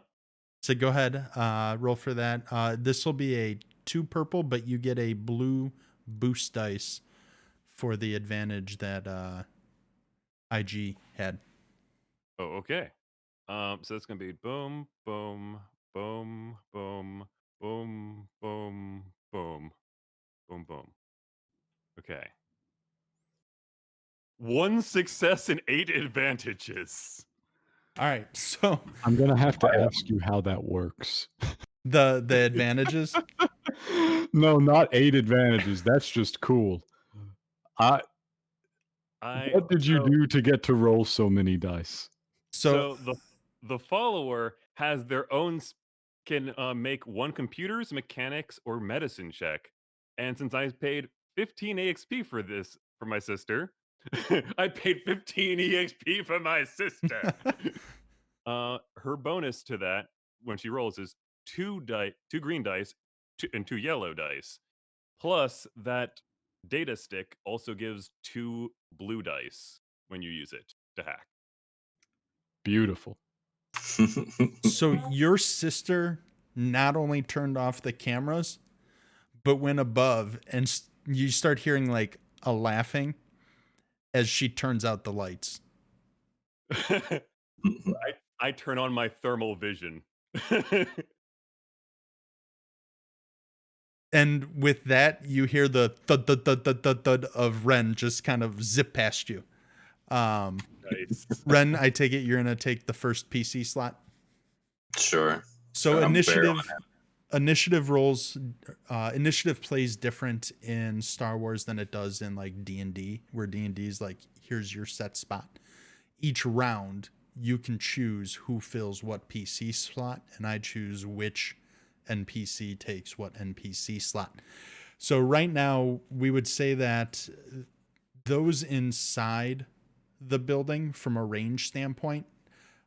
so go ahead, roll for that. This will be a 2 purple, but you get a blue boost dice for the advantage that IG had. Oh, okay. So it's gonna be boom, boom, boom, boom, boom, boom, boom, boom, boom. Okay. 1 success and 8 advantages. All right. So I'm gonna have to ask you how that works. the advantages. No, not 8 advantages. That's just cool. What did you do to get to roll so many dice? So the follower has their own can make 1 computer's, mechanics, or medicine check. And since I paid 15 EXP for this for my sister, I paid 15 EXP for my sister. Her bonus to that when she rolls is 2 green dice, and 2 yellow dice. Plus that data stick also gives 2 blue dice when you use it to hack. Beautiful. so your sister not only turned off the cameras, but went above, and you start hearing like a laughing as she turns out the lights. I turn on my thermal vision. And with that, you hear the thud, thud, thud, thud, thud, thud of Ren just kind of zip past you. Nice. Ren, I take it you're gonna take the first PC slot. Sure. So I'm initiative rolls, initiative plays different in Star Wars than it does in like D&D, where D&D is like, here's your set spot. Each round, you can choose who fills what PC slot, and I choose which NPC takes what NPC slot. So right now, we would say that those inside the building, from a range standpoint,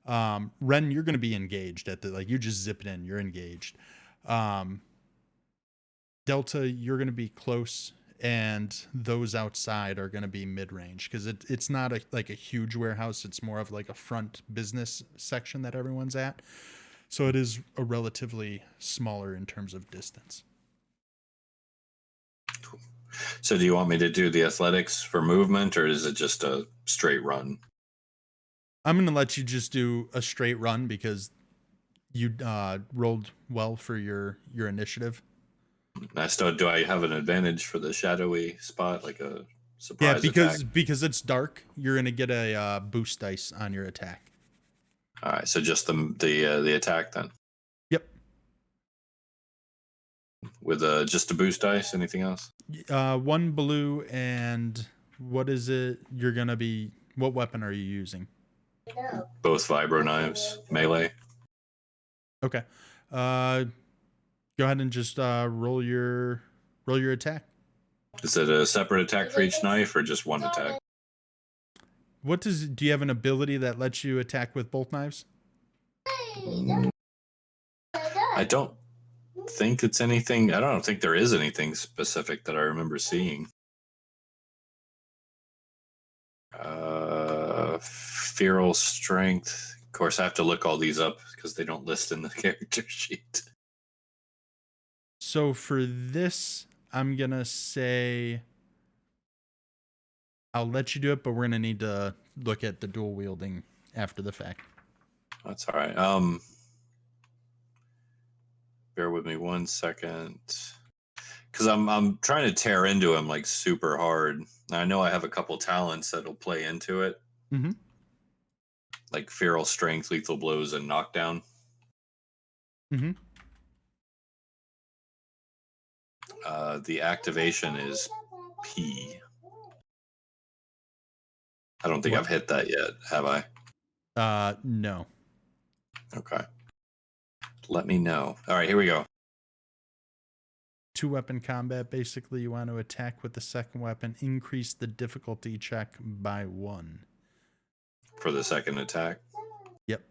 Ren, you're going to be engaged at the, like, you just zip it in, you're engaged. Delta, you're going to be close, and those outside are going to be mid-range, because it's not like a huge warehouse. It's more of like a front business section that everyone's at. So it is a relatively smaller in terms of distance. So do you want me to do the athletics for movement, or is it just a straight run? I'm going to let you just do a straight run because you rolled well for your initiative. I still do. I have an advantage for the shadowy spot, like a Yeah, surprise attack. because it's dark, you're going to get a boost dice on your attack. All right, so just the attack then, Yep. with just a boost dice. Anything else? One blue, and what is it? You're going to be. What weapon are you using? Both vibro knives, melee. Okay. Go ahead and just roll your attack. Is it a separate attack for each knife, or just one attack? Do you have an ability that lets you attack with both knives? I don't think it's anything. I don't think there is anything specific that I remember seeing. Feral strength. Of course, I have to look all these up because they don't list in the character sheet. So for this, I'm gonna say I'll let you do it, but we're gonna need to look at the dual wielding after the fact. That's all right. Bear with me 1 second, because I'm trying to tear into him like super hard. I know I have a couple talents that'll play into it, like feral strength, lethal blows, and knockdown. The activation is P. I don't think I've hit that yet, have I? No. Okay. Let me know. All right, here we go. 2-weapon combat. Basically, you want to attack with the second weapon, increase the difficulty check by 1. For the second attack? Yep.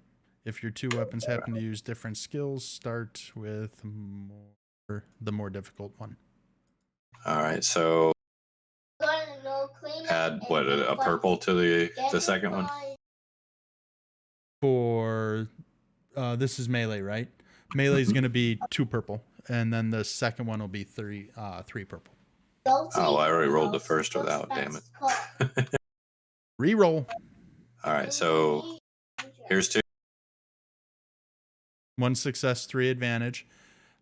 If your 2 weapons happen to use different skills, start with the more difficult one. All right, so add what, a purple to the second one? For this is melee, right? Melee is going to be 2 purple, and then the second one will be 3 purple. Oh, I already rolled the first without. Damn it. Reroll. All right, so here's 2. 1 success, 3 advantage.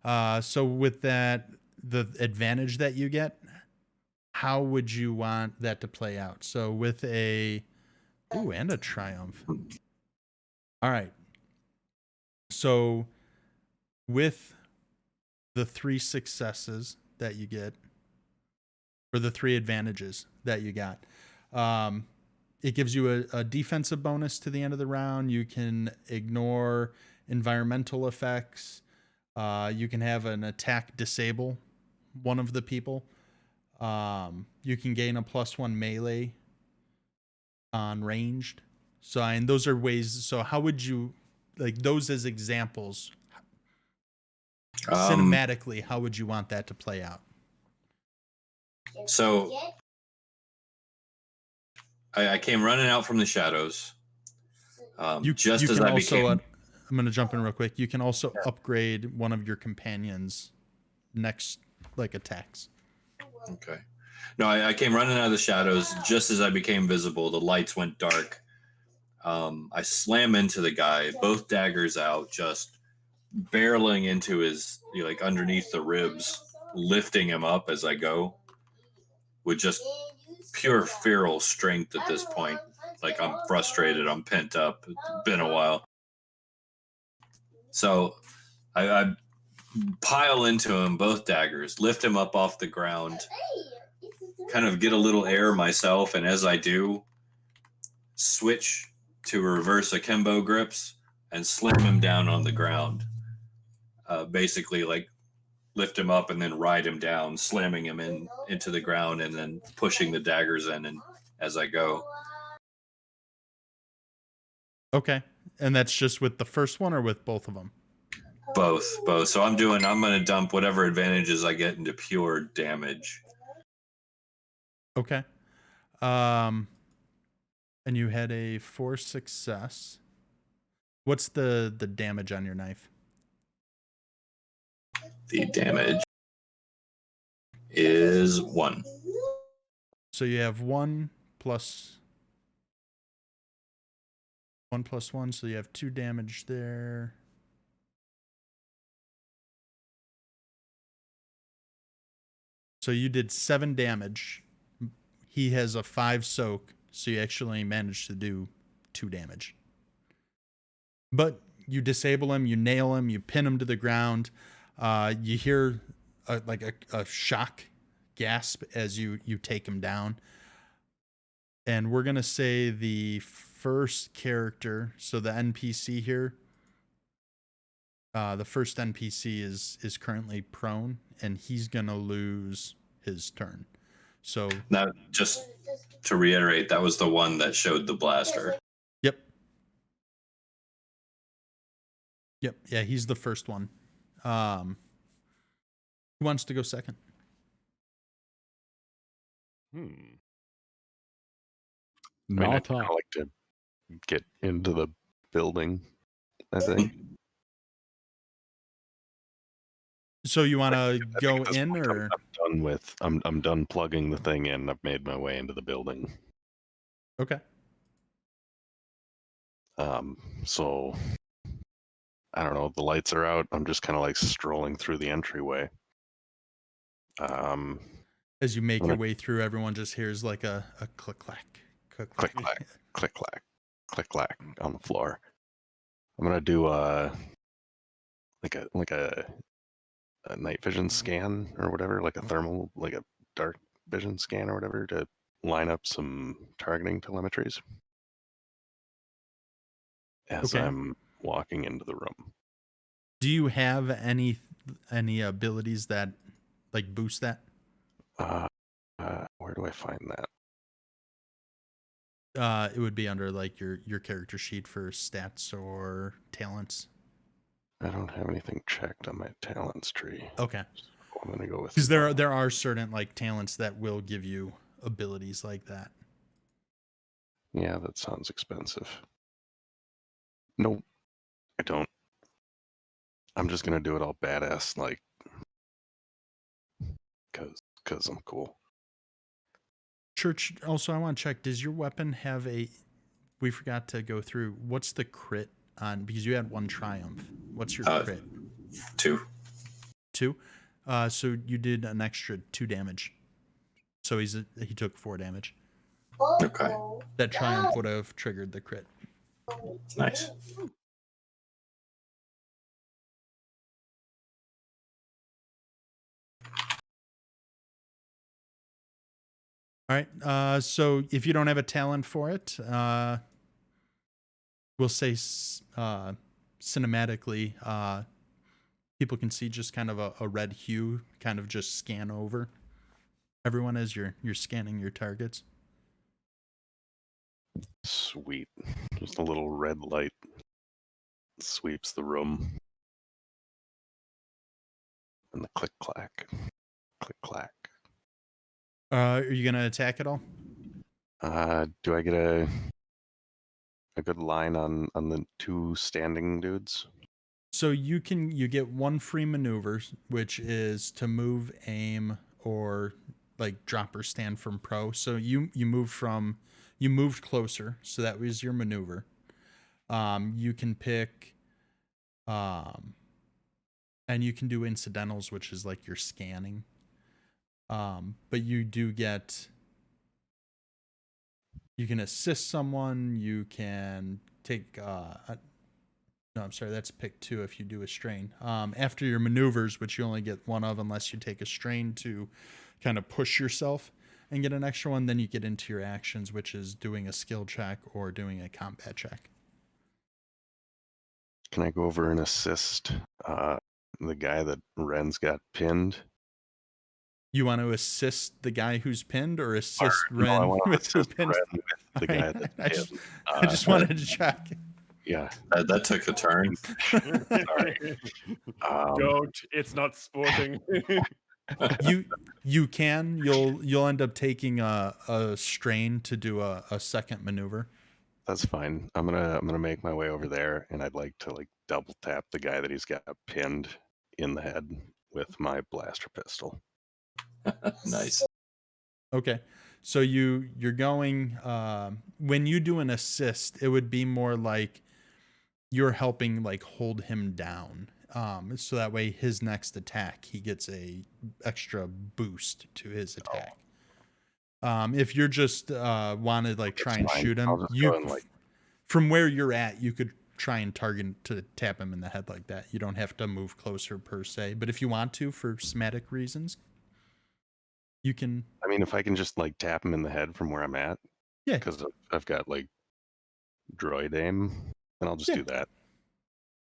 So with that, the advantage that you get, how would you want that to play out? So with and a triumph. All right. So with the 3 successes that you get, or the 3 advantages that you got, it gives you a defensive bonus to the end of the round. You can ignore environmental effects. You can have an attack disable one of the people. You can gain a +1 melee on ranged. So, and those are ways. So how would you, like those as examples, cinematically, how would you want that to play out? So I came running out from the shadows. I'm going to jump in real quick. You can also upgrade one of your companions' next attacks. Okay. No, I came running out of the shadows just as I became visible. The lights went dark. I slam into the guy, both daggers out, just barreling into his, underneath the ribs, lifting him up as I go with just pure feral strength at this point. Like, I'm frustrated, I'm pent up, it's been a while. So I pile into him, both daggers, lift him up off the ground, kind of get a little air myself, and as I do, switch to reverse akimbo grips and slam him down on the ground. Basically, lift him up and then ride him down, slamming him into the ground and then pushing the daggers in and as I go. Okay. And that's just with the first one or with both of them? Both. So I'm going to dump whatever advantages I get into pure damage. Okay. And you had a 4 success. What's the damage on your knife? The damage is 1. So you have 1 plus 1+1, so you have 2 damage there. So you did 7 damage. He has a 5 soak, so you actually managed to do 2 damage. But you disable him, you nail him, you pin him to the ground. You hear a shock gasp as you take him down. And we're going to say the first character, so the NPC here, the first NPC is currently prone, and he's going to lose his turn. So Now, just to reiterate, that was the one that showed the blaster. Yep. Yeah, he's the first one. Who wants to go second? I Not kind of like to get into the building, I think. So you want to I think go at this in, point or I'm done plugging the thing in. I've made my way into the building. okay? So I don't know. The lights are out. I'm just kind of like strolling through the entryway. As you make I'm your gonna- way through, everyone just hears like a click clack, click Click clack, click clack, click clack on the floor. I'm gonna do like a night vision scan or whatever, like a thermal, like a dark vision scan or whatever, to line up some targeting telemetries as Okay. I'm walking into the room. Do you have any abilities that like boost that? Where do I find that? It would be under like your character sheet for stats or talents. I don't have anything checked on my talents tree. Okay. So I'm gonna go with Because there are certain like talents that will give you abilities like that. Yeah, that sounds expensive. Nope, I don't. I'm just gonna do it all badass, like, cause I'm cool. Church, also I want to check, does your weapon have we forgot to go through, what's the crit on, because you had 1 triumph. What's your crit? 2. 2? So you did an extra 2 damage. So he took 4 damage. Okay. That triumph would have triggered the crit. Nice. All right. So if you don't have a talent for it, we'll say cinematically, people can see just kind of a red hue, kind of just scan over everyone as you're scanning your targets. Sweet. Just a little red light sweeps the room. And the click clack. Click clack. Are you gonna attack at all? Do I get a good line on the 2 standing dudes? So you get 1 free maneuver, which is to move, aim, or like drop or stand from pro. So you moved closer, so that was your maneuver. You can pick, and you can do incidentals, which is like your scanning. But you do get, you can assist someone. You can take. No, I'm sorry. That's pick 2 if you do a strain. After your maneuvers, which you only get 1 of unless you take a strain to kind of push yourself and get an extra 1, then you get into your actions, which is doing a skill check or doing a combat check. Can I go over and assist the guy that Ren's got pinned? You want to assist the guy who's pinned, or assist Ren I want to with who assist pinned? Ren with the guy Alright, that's pinned. I just wanted to check. Yeah. That took a turn. Sorry. Don't. It's not sporting. You can. You'll end up taking a strain to do a second maneuver. That's fine. I'm gonna make my way over there, and I'd like to like double tap the guy that he's got pinned in the head with my blaster pistol. Nice. Okay. So you're going when you do an assist, it would be more like you're helping like hold him down. So that way his next attack he gets a extra boost to his attack. If you're just want to like try and fine. shoot I'll him, just you go and, like- from where you're at, you could try and target to tap him in the head like that. You don't have to move closer per se, but if you want to for somatic reasons, you can. I mean, if I can just like tap him in the head from where I'm at, Yeah. because I've got like droid aim, then I'll just Yeah. do that.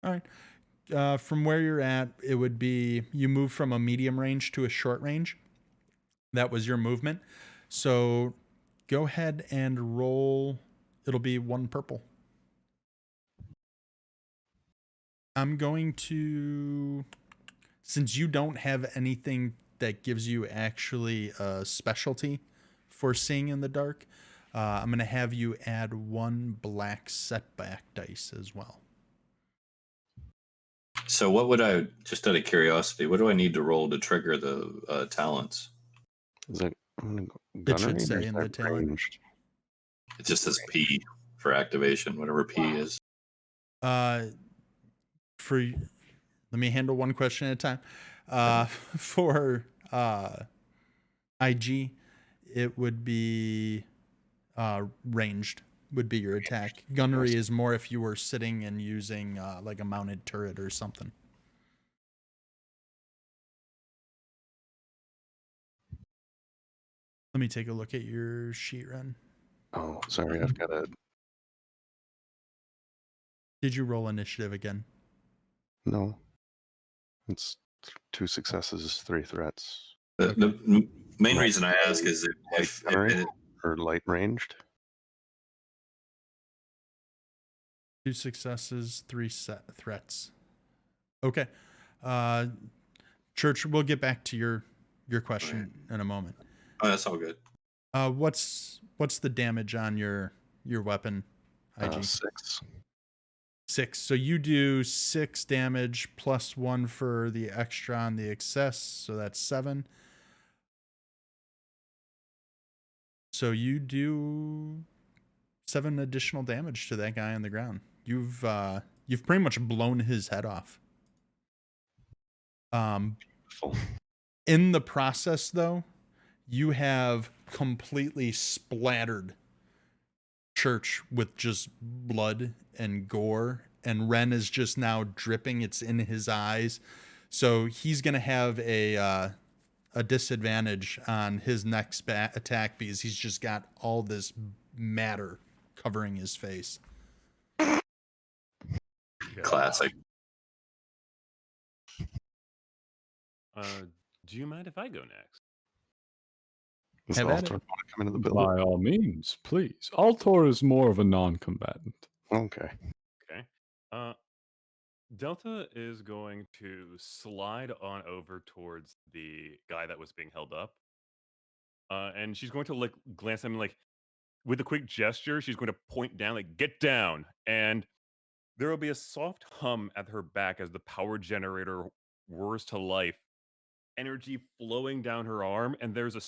All right. From where you're at, it would be you move from a medium range to a short range. That was your movement. So go ahead and roll. It'll be 1 purple. I'm going to, since you don't have anything that gives you actually a specialty for seeing in the dark, I'm going to have you add 1 black setback dice as well. So what would I, just out of curiosity, what do I need to roll to trigger the talents? Is it? I'm gonna go It should gunnery, or say is in that the talent. ranged? It just says P for activation, whatever P is. For let me handle one question at a time. For IG, it would be ranged would be your attack. Gunnery is more if you were sitting and using like a mounted turret or something. Let me take a look at your sheet, Ren. Oh, sorry, I've got a Did you roll initiative again? no. It's 2 successes, 3 threats. The main Right. reason I ask is if Gunnery it, or light ranged. 2 successes, 3 threats. Okay. Church, we'll get back to your question in a moment. oh, that's all good. What's the damage on your weapon, IG? 6. 6. So you do 6 damage plus 1 for the extra on the excess, so that's 7. So you do 7 additional damage to that guy on the ground. You've pretty much blown his head off. Full. In the process, though, you have completely splattered Church with just blood and gore, and Ren is just now dripping. It's in his eyes, so he's gonna have a disadvantage on his next attack because he's just got all this matter covering his face. Classic. Do you mind if I go next? Does Have at Altor it. want to come into the building? By all means, please. Altor is more of a non-combatant. Okay. Okay. Delta is going to slide on over towards the guy that was being held up. And she's going to like glance at him like with a quick gesture, she's going to point down, like, get down. And there will be a soft hum at her back as the power generator whirs to life. Energy flowing down her arm, and there's a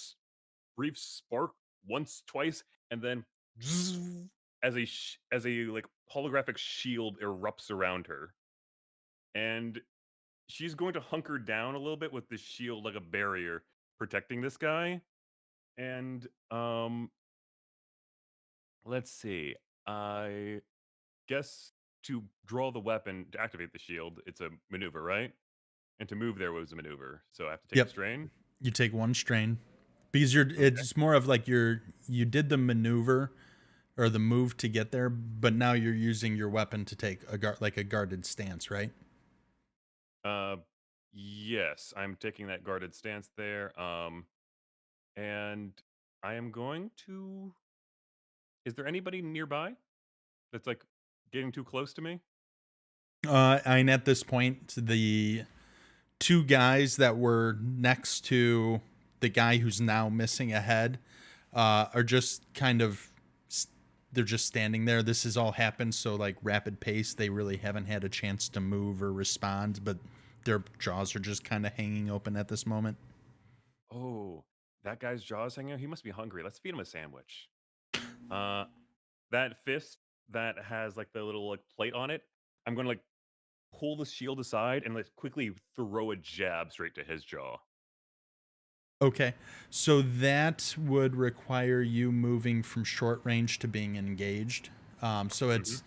brief spark once, twice, and then as a like holographic shield erupts around her, and she's going to hunker down a little bit with the shield like a barrier protecting this guy. And let's see. I guess to draw the weapon to activate the shield, it's a maneuver, right? And to move there was a maneuver, so I have to take Yep. a strain. You take 1 strain because it's more of like you did the maneuver or the move to get there, but now you're using your weapon to take a guarded stance, right? Yes, I'm taking that guarded stance there. And I am going to. Is there anybody nearby that's like getting too close to me? And at this point, the 2 guys that were next to the guy who's now missing a head are just kind of they're just standing there. This has all happened so like rapid pace. They really haven't had a chance to move or respond, but their jaws are just kind of hanging open at this moment. Oh, that guy's jaw's hanging out. He must be hungry. Let's feed him a sandwich. That fist that has like the little like plate on it, I'm gonna like pull the shield aside and like quickly throw a jab straight to his jaw. Okay, so that would require you moving from short range to being engaged. So it's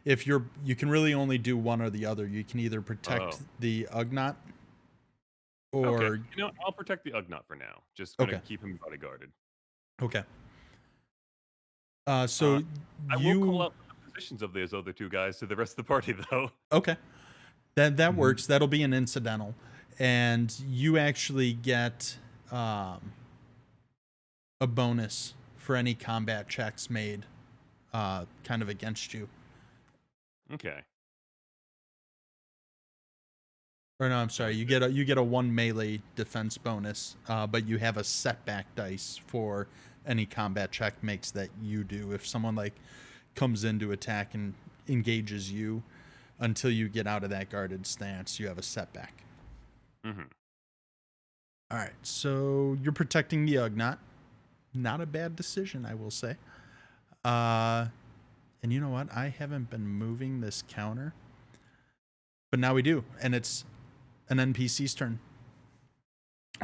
if you can really only do one or the other. You can either protect the Ugnaught or Okay, I'll protect the Ugnaught for now. Just gonna keep him bodyguarded. okay. So I will call out the positions of those other two guys to the rest of the party, though. Okay, that works. That'll be an incidental, and you actually get a bonus for any combat checks made, kind of against you. Okay. Or no, I'm sorry. You get a 1 melee defense bonus, but you have a setback dice for any combat check makes that you do. If someone like comes in to attack and engages you, until you get out of that guarded stance, you have a setback. Mm-hmm. All right, so you're protecting the Ugnaught. Not a bad decision, I will say. And you know what? I haven't been moving this counter, but now we do, and it's an NPC's turn.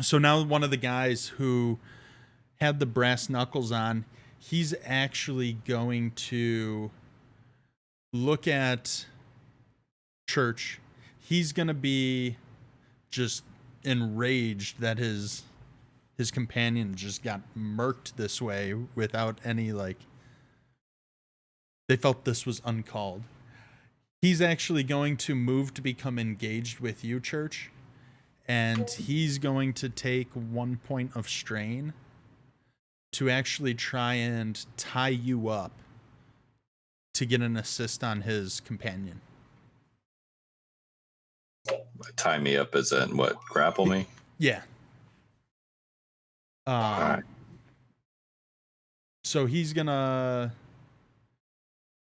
So now one of the guys who had the brass knuckles on, he's actually going to look at Church. He's going to be just enraged that his companion just got murked this way without any, like, they felt this was uncalled. He's actually going to move to become engaged with you, Church, and he's going to take 1 point of strain to actually try and tie you up to get an assist on his companion. Tie me up as in what? Grapple me? Yeah. All right. So he's gonna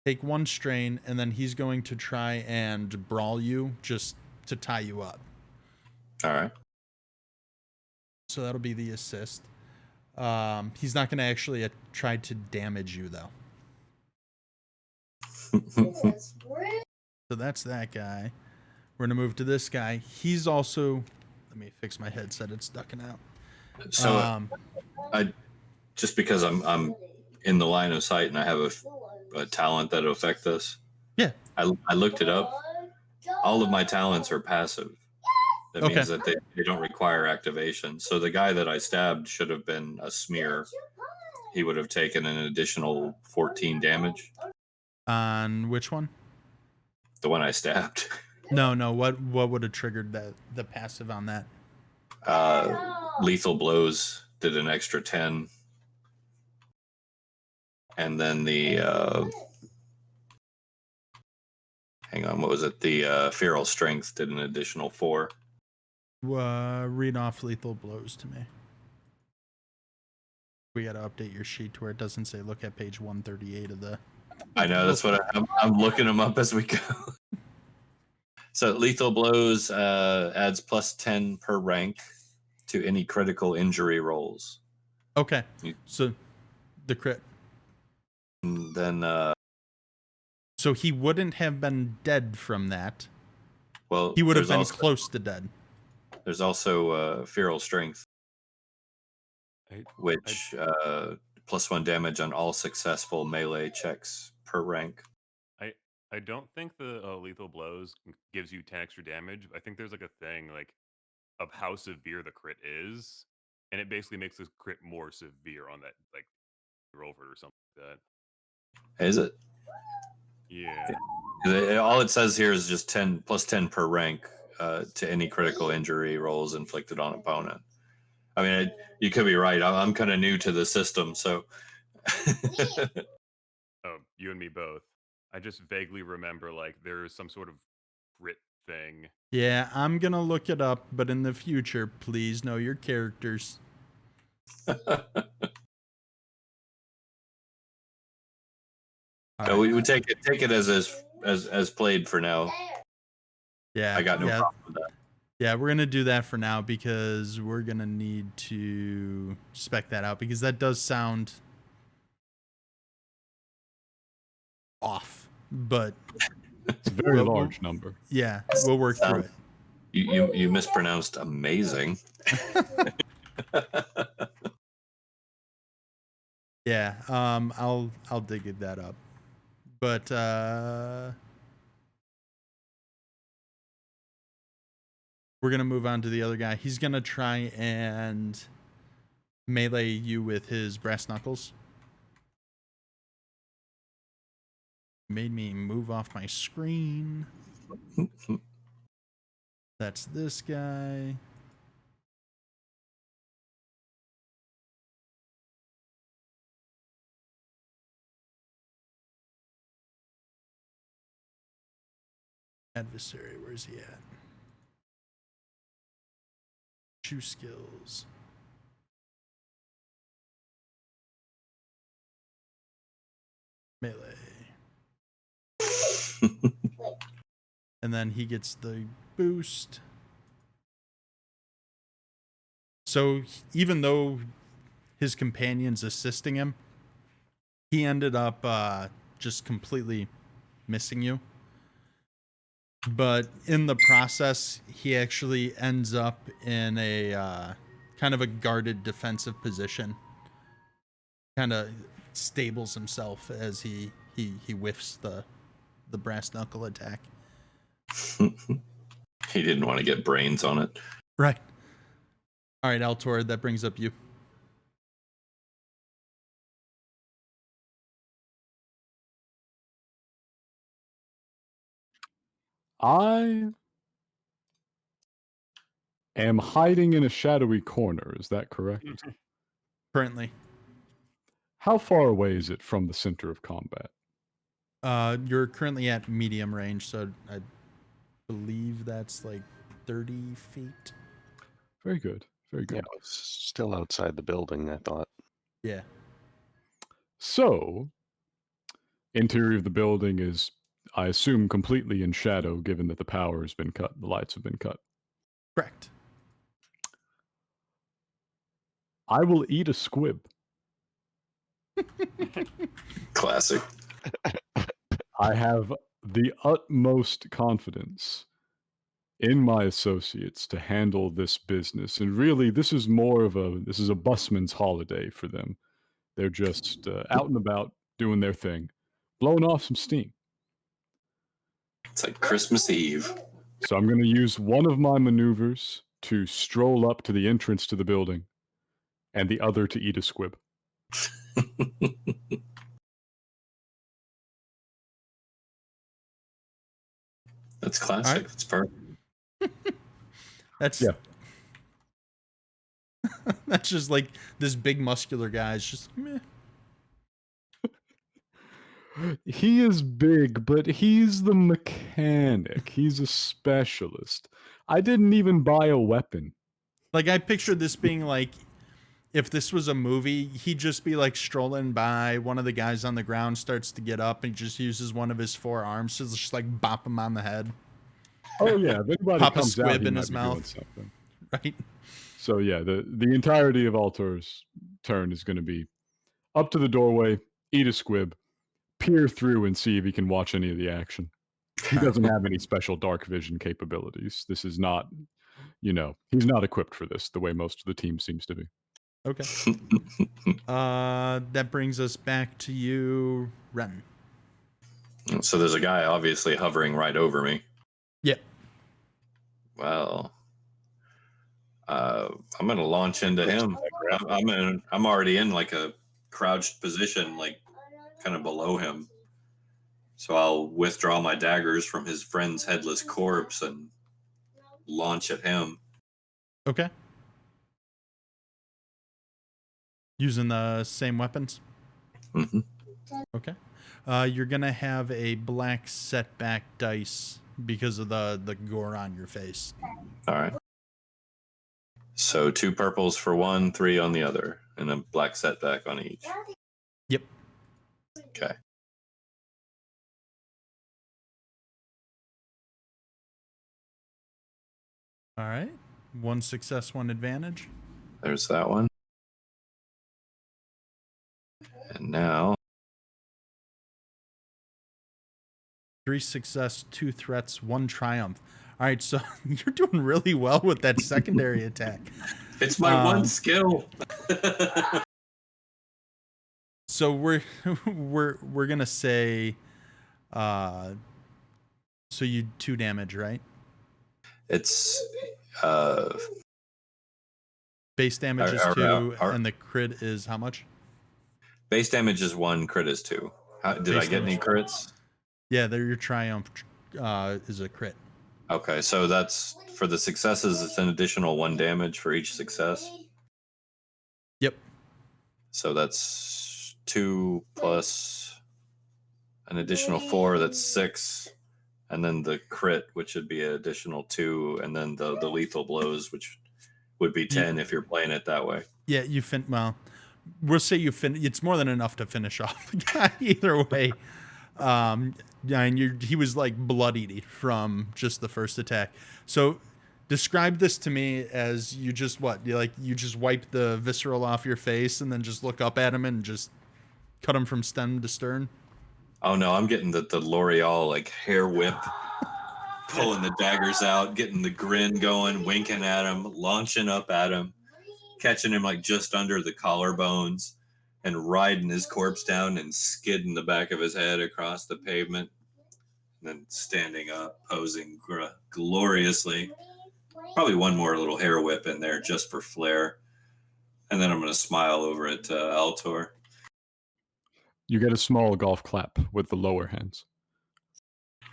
take 1 strain, and then he's going to try and brawl you just to tie you up. All right. So that'll be the assist. He's not going to actually try to damage you, though. So that's that guy. We're going to move to this guy. He's also... Let me fix my headset. It's ducking out. So I just because I'm in the line of sight and I have a talent that'll affect this. Yeah. I looked it up. All of my talents are passive. That means that they don't require activation. So the guy that I stabbed should have been a smear. He would have taken an additional 14 damage. On which one? The one I stabbed. No. What would have triggered the passive on that? Lethal blows did an extra 10. And then the hang on, what was it? The feral strength did an additional 4. Read off lethal blows to me. We got to update your sheet to where it doesn't say look at page 138 of the... I know, that's what I'm looking them up as we go. So lethal blows adds plus 10 per rank to any critical injury rolls. Okay, so the crit. And then so he wouldn't have been dead from that. well, He would have been also, close to dead. There's also feral strength, which plus 1 damage on all successful melee checks per rank. I don't think the lethal blows gives you 10 extra damage. I think there's like a thing like of how severe the crit is, and it basically makes the crit more severe on that, like roll for it or something like that. Is it? Yeah. All it says here is just 10 plus 10 per rank to any critical injury rolls inflicted on opponent. I mean, you could be right. I'm kind of new to the system, so. Oh, you and me both. I just vaguely remember like there's some sort of crit thing. Yeah, I'm gonna look it up, but in the future, please know your characters. No, we would take it as played for now. Yeah, I got no problem with that. Yeah, we're gonna do that for now because we're gonna need to spec that out because that does sound off. But It's a very Well, large number. yeah, we'll work through it. You mispronounced amazing. Yeah, I'll dig that up. But we're gonna move on to the other guy. He's gonna try and melee you with his brass knuckles. Made me move off my screen. That's this guy. Adversary, where's he at? Shoe skills. Melee. And then he gets the boost. So even though his companion's assisting him, he ended up just completely missing you. But in the process, he actually ends up in a kind of a guarded defensive position. Kind of stables himself as he whiffs the brass knuckle attack. He didn't want to get brains on it. Right. All right, Altor, that brings up you. I am hiding in a shadowy corner. Is that correct? Currently, How far away is it from the center of combat? you're currently at medium range, so I believe that's like 30 feet. Very good. Very Yeah, good. it's still outside the building, I thought. Yeah. So, interior of the building is, I assume, completely in shadow, given that the power has been cut, the lights have been cut. Correct. I will eat a squib. Classic. I have the utmost confidence in my associates to handle this business, and really, this is a busman's holiday for them. They're just out and about doing their thing, blowing off some steam. It's like Christmas Eve. So I'm going to use one of my maneuvers to stroll up to the entrance to the building, and the other to eat a squib. That's classic. All right. It's perfect. That's Yeah. that's just like this big muscular guy is just meh. He is big, but he's the mechanic. He's a specialist. I didn't even buy a weapon. Like I pictured this being like if this was a movie, he'd just be like strolling by, one of the guys on the ground starts to get up and he just uses one of his forearms to just like bop him on the head. Oh yeah, if anybody Pop a comes out, squib he in might his be doing mouth. something. Right? So yeah, the entirety of Altor's turn is going to be up to the doorway, eat a squib, peer through and see if he can watch any of the action. He doesn't have any special dark vision capabilities. This is not, he's not equipped for this the way most of the team seems to be. Okay. That brings us back to you, Ren. So there's a guy obviously hovering right over me. Yep. Well, I'm gonna launch into him. I'm already in like a crouched position, like kind of below him. So I'll withdraw my daggers from his friend's headless corpse and launch at him. Okay. Using the same weapons? Mhm. Okay. You're gonna have a black setback dice because of the gore on your face. All right. So 2 purples for one, 3 on the other, and a black setback on each. Yep. Okay. All right. 1 success, 1 advantage. There's that one. And now 3 success, 2 threats, 1 triumph. All right, so you're doing really well with that secondary attack. it's my one Um, skill. So we're gonna say, so you 2 damage, right? It's Base damage is our- 2, our- and the crit is how much? base damage is 1, crit is 2. Did I Base get any damage. crits? Yeah, your triumph is a crit. Okay, so that's for the successes. It's an additional 1 damage for each success. Yep. So that's 2 plus an additional 4. That's 6, and then the crit, which would be an additional 2, and then the lethal blows, which would be 10 if you're playing it that way. Yeah, well, we'll say it's more than enough to finish off the guy either way. Yeah, and he was like bloodied from just the first attack. So describe this to me as you just you just wipe the visceral off your face and then just look up at him and just cut him from stem to stern. Oh no, I'm getting the L'Oreal like hair whip, pulling the daggers out, getting the grin going, winking at him, launching up at him, catching him like just under the collarbones, and riding his corpse down and skidding the back of his head across the pavement, and then standing up, posing gloriously. Probably one more little hair whip in there just for flair, and then I'm going to smile over at Altor. You get a small golf clap with the lower hands.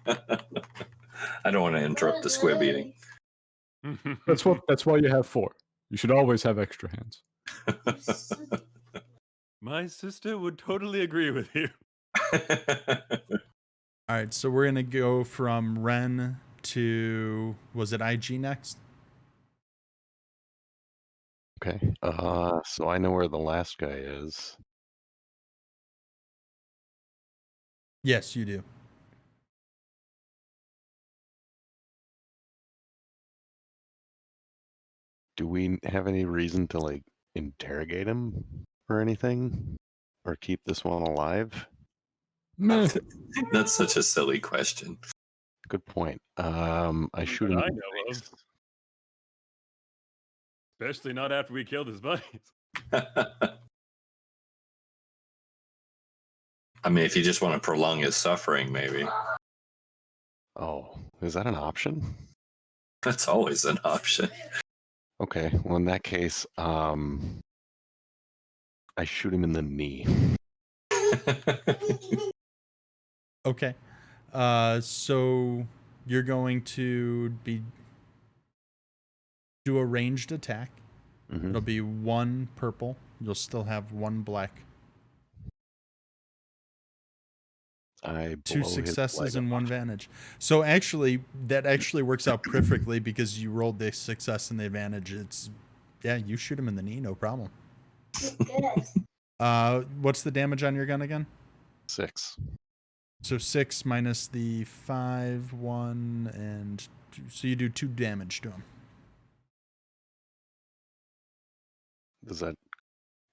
I don't want to interrupt the squib eating. That's why you have 4. You should always have extra hands. My sister would totally agree with you. All right, so we're gonna go from Ren to, was it IG next? Okay. So I know where the last guy is. Yes, you do. Do we have any reason to like interrogate him or anything, or keep this one alive? Meh. That's such a silly question. Good point. I shoot him. That I in the know of. face. Especially not after we killed his buddies. I mean, if you just want to prolong his suffering, maybe. Oh, is that an option? That's always an option. Okay. Well, in that case, I shoot him in the knee. Okay. So you're going to do a ranged attack. Mhm. It'll be 1 purple. You'll still have 1 black. I 2 blow his successes leg and off. 1 advantage. So actually, that actually works out perfectly because you rolled the success and the advantage. You shoot him in the knee, no problem. What's the damage on your gun again? 6. So 6 minus the 5, 1, and 2. So you do 2 damage to him. Does that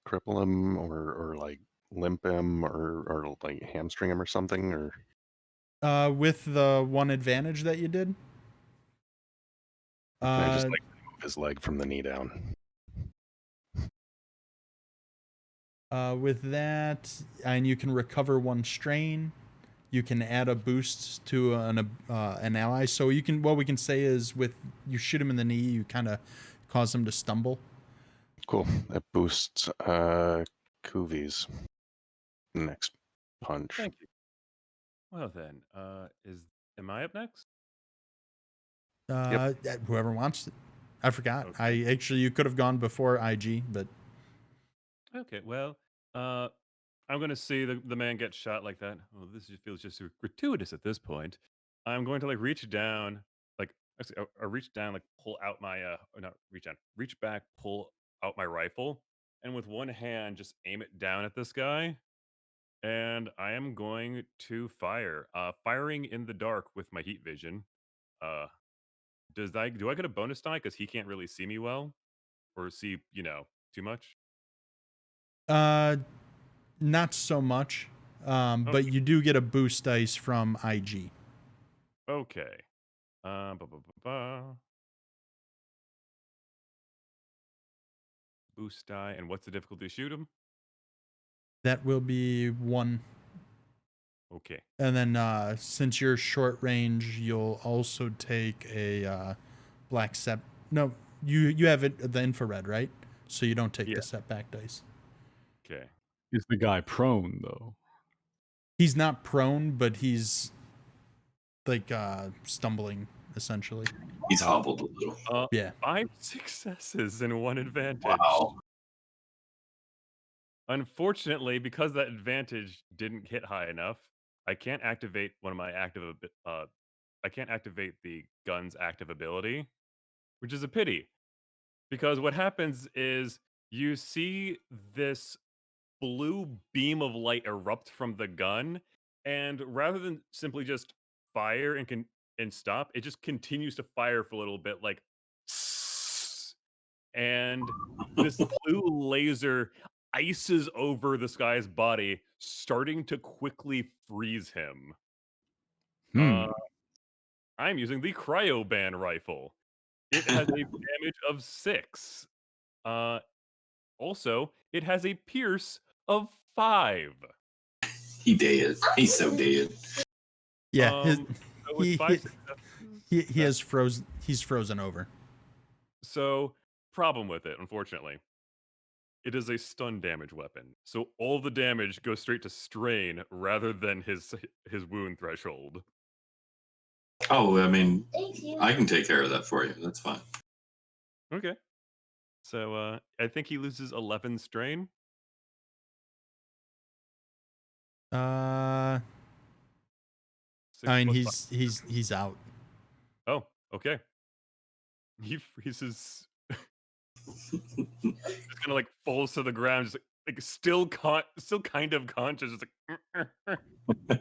cripple him or like limp him or like hamstring him or something? Or With the 1 advantage that you did. can I just like move his leg from the knee down? With that, and you can recover 1 strain. You can add a boost to an ally. So you can, what we can say is, with you shoot him in the knee, you kind of cause him to stumble. Cool. That boosts Kuvi's next punch. Thank you. Well then, am I up next? Whoever wants it. I forgot. Okay. You could have gone before IG, but Okay, well, I'm gonna see the man get shot like that. Oh, this just feels just so gratuitous at this point. I'm going to like reach down, like actually, I reach down, like pull out my or not reach down, reach back, pull out my rifle, and with one hand just aim it down at this guy. And I am going to fire, firing in the dark with my heat vision. Uh, do I get a bonus die because he can't really see me well, or see too much? Not so much. Okay. But you do get a boost dice from IG. Okay. Ba, ba, ba, ba. Boost die, and what's the difficulty to shoot him? That will be 1. Okay. And then since you're short range, you'll also take a black set. No, you have it the infrared, right? So you don't take Yeah. the setback dice. Okay. Is the guy prone though? He's not prone, but he's like stumbling essentially. He's hobbled a little. Yeah. 5 successes and 1 advantage. Wow. Unfortunately, because that advantage didn't hit high enough, I can't activate one of my I can't activate the gun's active ability, which is a pity. Because what happens is you see this blue beam of light erupt from the gun, and rather than simply just fire and stop, it just continues to fire for a little bit, like, and this blue laser ices over this guy's body, starting to quickly freeze him. Hmm. I'm using the Cryoban rifle. It has a damage of 6. Also, it has a pierce of 5. He dead. He's so dead. Yeah. So with he- 5 successes, he has frozen. He's frozen over. so problem with it, unfortunately. It is a stun damage weapon. So all the damage goes straight to strain rather than his wound threshold. Oh, I mean, I can take care of that for you. That's fine. Okay. So I think he loses 11 strain. I 6 mean, plus he's out. 5. Oh, okay. He freezes. Just kind of like falls to the ground, just like still kind of conscious. Just like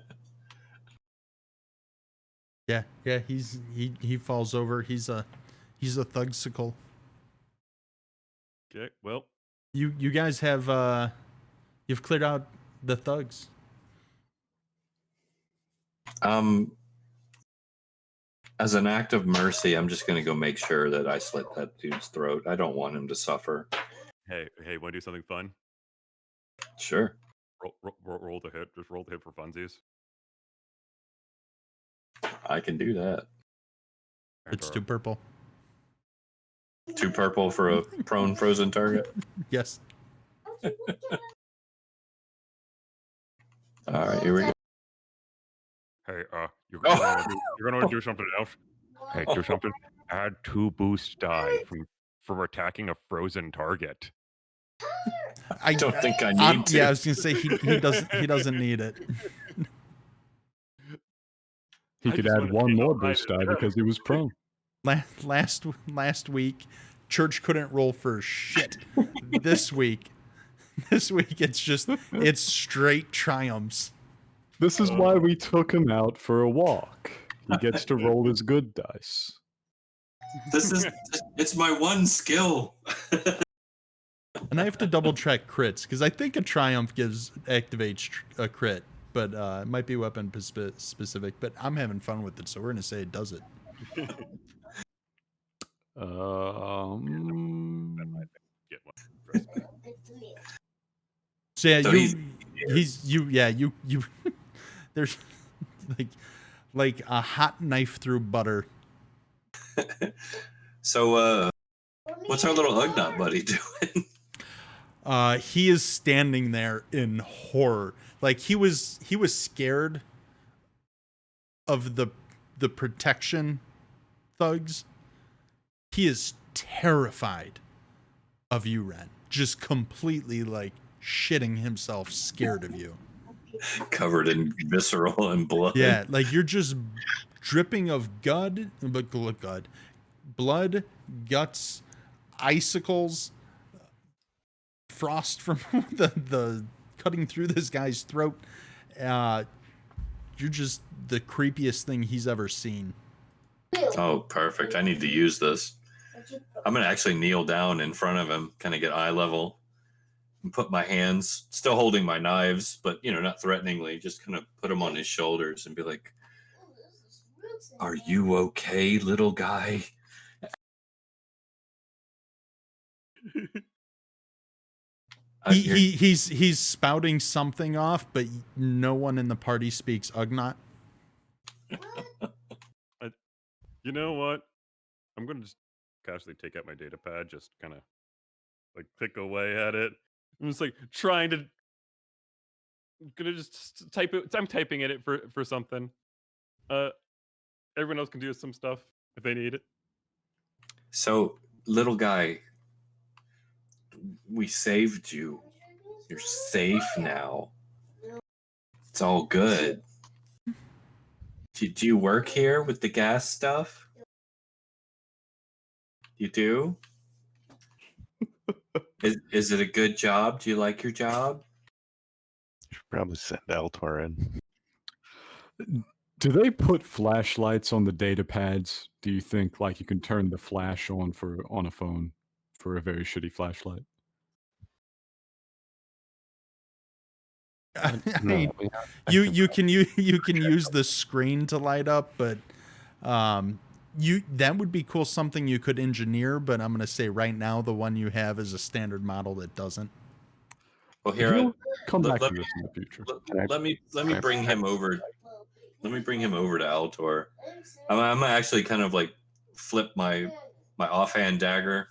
Yeah. He falls over. He's a thugsicle. okay. Well, You guys have you've cleared out the thugs. As an act of mercy, I'm just going to go make sure that I slit that dude's throat. I don't want him to suffer. hey, want to do something fun? Sure. Roll the hit. Just roll the hit for funsies. I can do that. It's 2 purple. 2 purple for a prone frozen target. Yes. All right, here we go. Hey, you're Oh. gonna want to do something else. Hey, do something. Add 2 boost die from attacking a frozen target. I don't think I need to. Yeah, I was gonna say he doesn't need it. He I could just add wanna 1 see more how high boost it die goes. because he was prone. Last week, Church couldn't roll for shit. This week, it's straight triumphs. This is why we took him out for a walk. He gets to roll his good dice. It's my one skill. And I have to double check crits because I think a triumph activates a crit, but it might be weapon specific. But I'm having fun with it, so we're gonna say it does it. That might get one. Trust me. So yeah, So you there's like a hot knife through butter. So, what's our little Ugnaught buddy doing? He is standing there in horror. Like he was scared of the protection thugs. He is terrified of you, Ren. Just completely like shitting himself, scared of you. Covered in visceral and blood. Yeah, like you're just dripping of blood, guts, icicles, frost from the cutting through this guy's throat. You're just the creepiest thing he's ever seen. Oh, perfect. I need to use this. I'm going to actually kneel down in front of him, kind of get eye level, and put my hands, still holding my knives, but, not threateningly, just kind of put them on his shoulders and be like, "Are you okay, little guy?" He's spouting something off, but no one in the party speaks Ugnaught. You know what? I'm gonna just casually take out my data pad, just kind of like click away at it. I'm just like trying to gonna just type it. I'm typing in it for something. Uh, everyone else can do some stuff if they need it. So, little guy, we saved you. You're safe now. It's all good. Do you work here with the gas stuff? You do? Is it a good job? Do you like your job? Should probably send Altor in. Do they put flashlights on the data pads? Do you think like you can turn the flash on a phone for a very shitty flashlight? I No, mean, we you can use the screen to light up, but that would be cool, something you could engineer. But I'm gonna say right now the one you have is a standard model that doesn't. Well, here, We'll come let- back let to me- this in the future. let me bring him over. Let me bring him over to Altor. I'm gonna actually kind of like flip my offhand dagger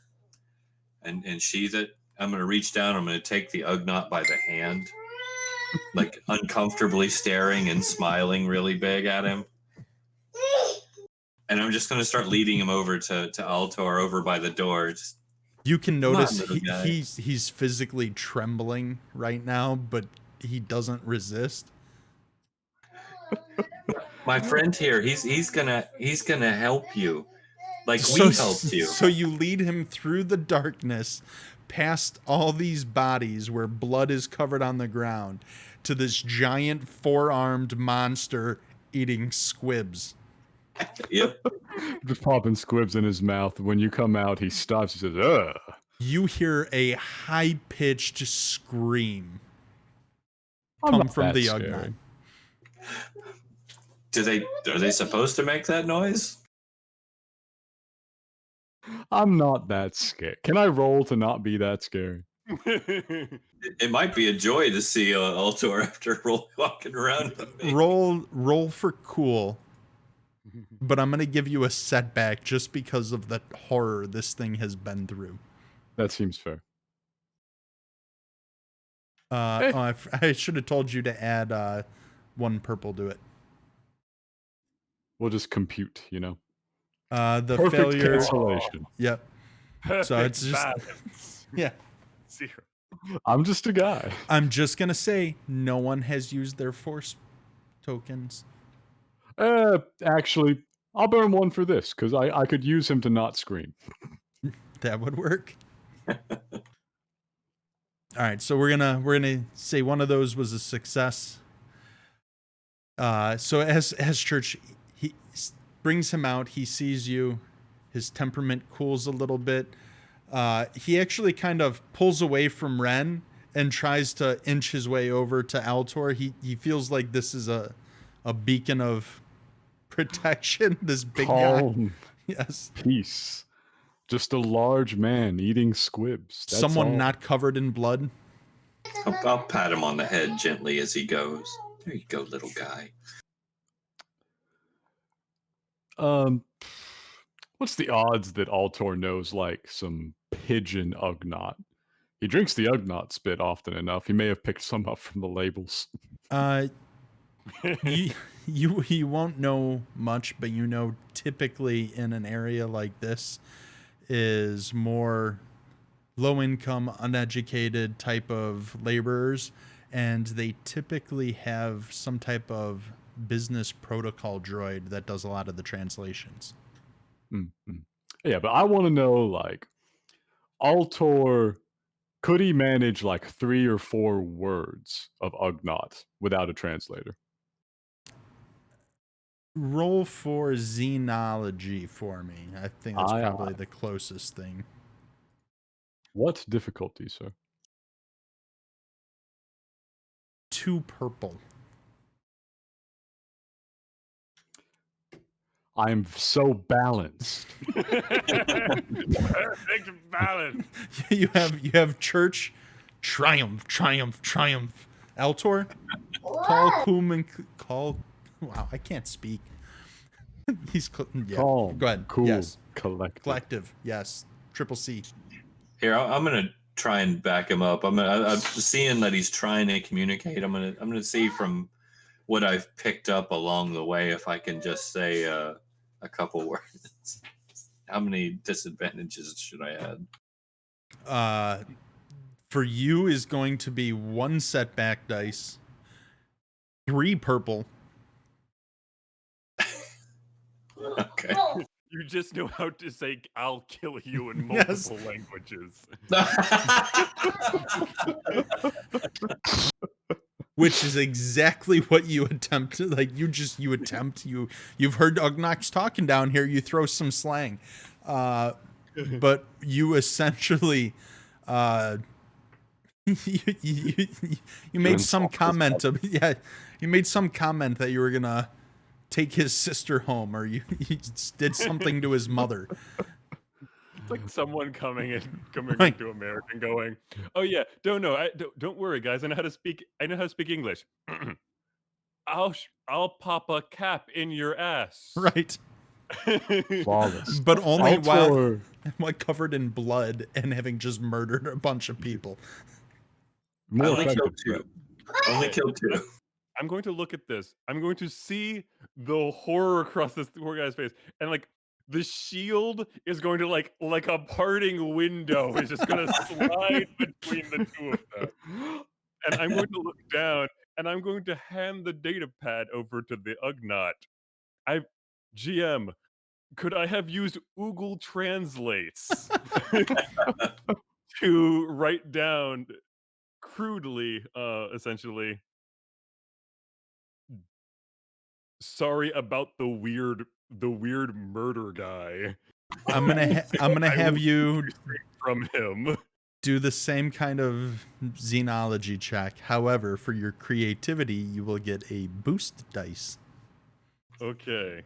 and sheath it. I'm gonna reach down. I'm gonna take the Ugnaught by the hand, like uncomfortably staring and smiling really big at him. And I'm just gonna start leading him over to Altor over by the door. Just, You can notice little guy. he's physically trembling right now, but he doesn't resist. my friend here, he's gonna help you. Like we helped you. So you lead him through the darkness, past all these bodies where blood is covered on the ground, to this giant four-armed monster eating squibs. Yep. Just popping squibs in his mouth. When you come out, he stops. He says, "Ugh." You hear a high-pitched scream I'm come not from that the scary. Ugnaught. Are they supposed to make that noise? I'm not that scared. Can I roll to not be that scary? It might be a joy to see Altor after walking around with me. Roll for cool, but I'm gonna give you a setback just because of the horror this thing has been through. That seems fair. I should have told you to add one purple to it. We'll just compute, The Perfect failure. cancellation. Yep. So it's just Balance. yeah. 0. I'm just a guy. I'm just gonna say no one has used their force tokens. Actually, I'll burn one for this because I could use him to not scream. That would work. All right, so we're gonna say one of those was a success. So as Church, he brings him out. He sees you. His temperament cools a little bit. He actually kind of pulls away from Ren and tries to inch his way over to Altor. He feels like this is a beacon of protection. This big guy. Calm, Yes. peace. Just a large man eating squibs. That's Someone all. not covered in blood. I'll pat him on the head gently as he goes. There you go, little guy. What's the odds that Altor knows like some pigeon Ugnaught? He drinks the Ugnaught spit often enough. He may have picked some up from the labels. You won't know much, but you know typically in an area like this is more low income, uneducated type of laborers, and they typically have some type of business protocol droid that does a lot of the translations. Mm-hmm. Yeah, but I want to know like Altor, could he manage like 3 or 4 words of Ugnaught without a translator? Roll for xenology for me. I think that's Aye, probably aye. the closest thing. What difficulty, sir? 2 purple. I am so balanced. Perfect balance. you have church, triumph, triumph, triumph. Altor, call Kum and call. Wow, I can't speak. He's yeah. Calm, Go ahead. cool, Yes. collected. Collective. Yes. Triple C. Here, I'm gonna try and back him up. I'm seeing that he's trying to communicate. I'm gonna see from what I've picked up along the way if I can just say a couple words. How many disadvantages should I add? For you is going to be 1 setback dice, 3 purple. Okay. You just know how to say "I'll kill you" in Yes. multiple languages. Which is exactly what you attempt. Like you've heard Ugnox talking down here. You throw some slang, but you essentially, you made some comment of you made some comment that you were gonna take his sister home, or you did something to his mother. It's like someone coming Right. into America and going, "Oh yeah, don't worry, guys. I know how to speak English. I'll pop a cap in your ass." Right. Flawless. But only while Altor, covered in blood and having just murdered a bunch of people. I more only effective killed 2. threat. Only killed 2. I'm going to look at this. I'm going to see the horror across this poor guy's face, and like the shield is going to like a parting window is just going to slide between the two of them. And I'm going to look down, and I'm going to hand the data pad over to the Ugnaught. GM, could I have used Google Translates to write down crudely, essentially, sorry about the weird murder guy. I'm gonna have you From him. do the same kind of xenology check. However, for your creativity, you will get a boost dice. Okay.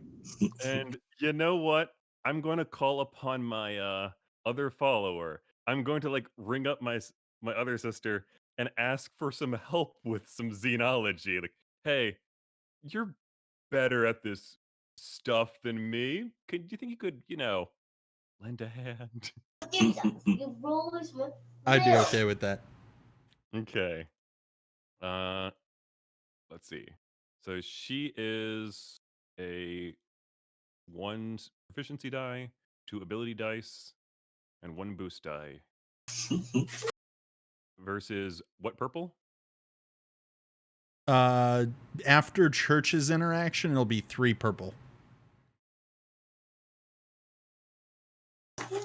And you know what? I'm going to call upon my other follower. I'm going to like ring up my other sister and ask for some help with some xenology. Like, hey, you're better at this stuff than me. Do you think you could, lend a hand? I'd be okay with that. Okay. Let's see. So she is a 1 proficiency die, 2 ability dice, and 1 boost die. Versus what purple? After Church's interaction, it'll be 3 purple.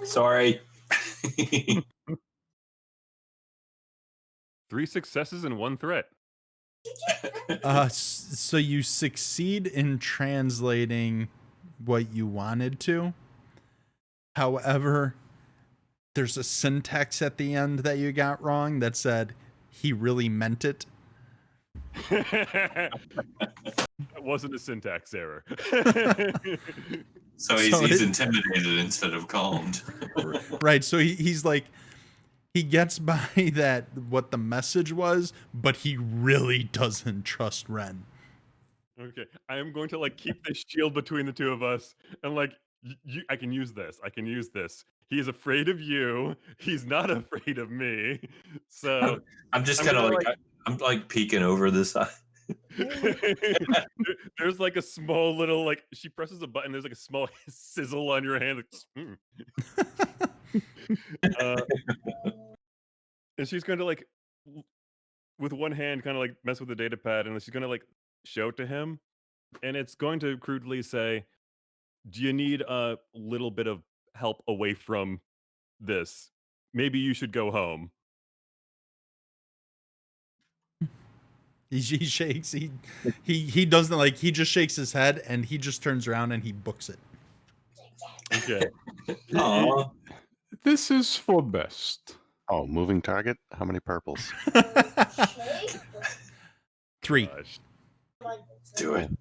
Sorry. 3 successes and 1 threat. So you succeed in translating what you wanted to. However, there's a syntax at the end that you got wrong that said he really meant it. That wasn't a syntax error. So he's intimidated instead of calmed. Right. So he's like, he gets by that what the message was, but he really doesn't trust Ren. Okay, I am going to like keep this shield between the two of us, and like I can use this. I can use this. He is afraid of you. He's not afraid of me. So I'm just kind of like I'm like peeking over the side. There's like a small little like she presses a button. There's like a small sizzle on your hand. And she's going to like with one hand kind of like mess with the data pad, and she's going to like show it to him, and it's going to crudely say, do you need a little bit of help away from this? Maybe you should go home. He shakes. He doesn't like. He just shakes his head and he just turns around and he books it. Okay. Aw. This is for best. Oh, moving target? How many purples? 3. Gosh. Do it.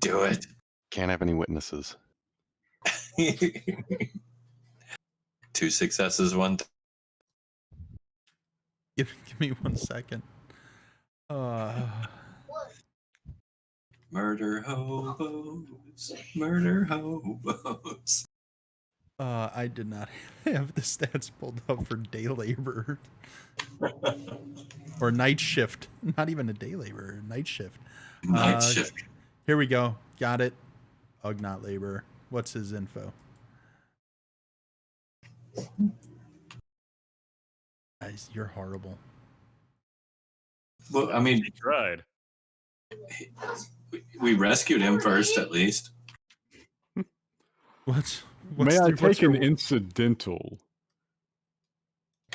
Do it. Can't have any witnesses. 2 successes, 1. Give me 1 second. Murder hobos. Murder hobos. I did not have the stats pulled up for day labor or night shift. Not even a day labor, night shift. Night shift. Here we go. Got it. Ugnaught labor. What's his info? Guys, you're horrible. Well, I mean, He tried. we rescued him first, at least. What's May I what's take your- an incidental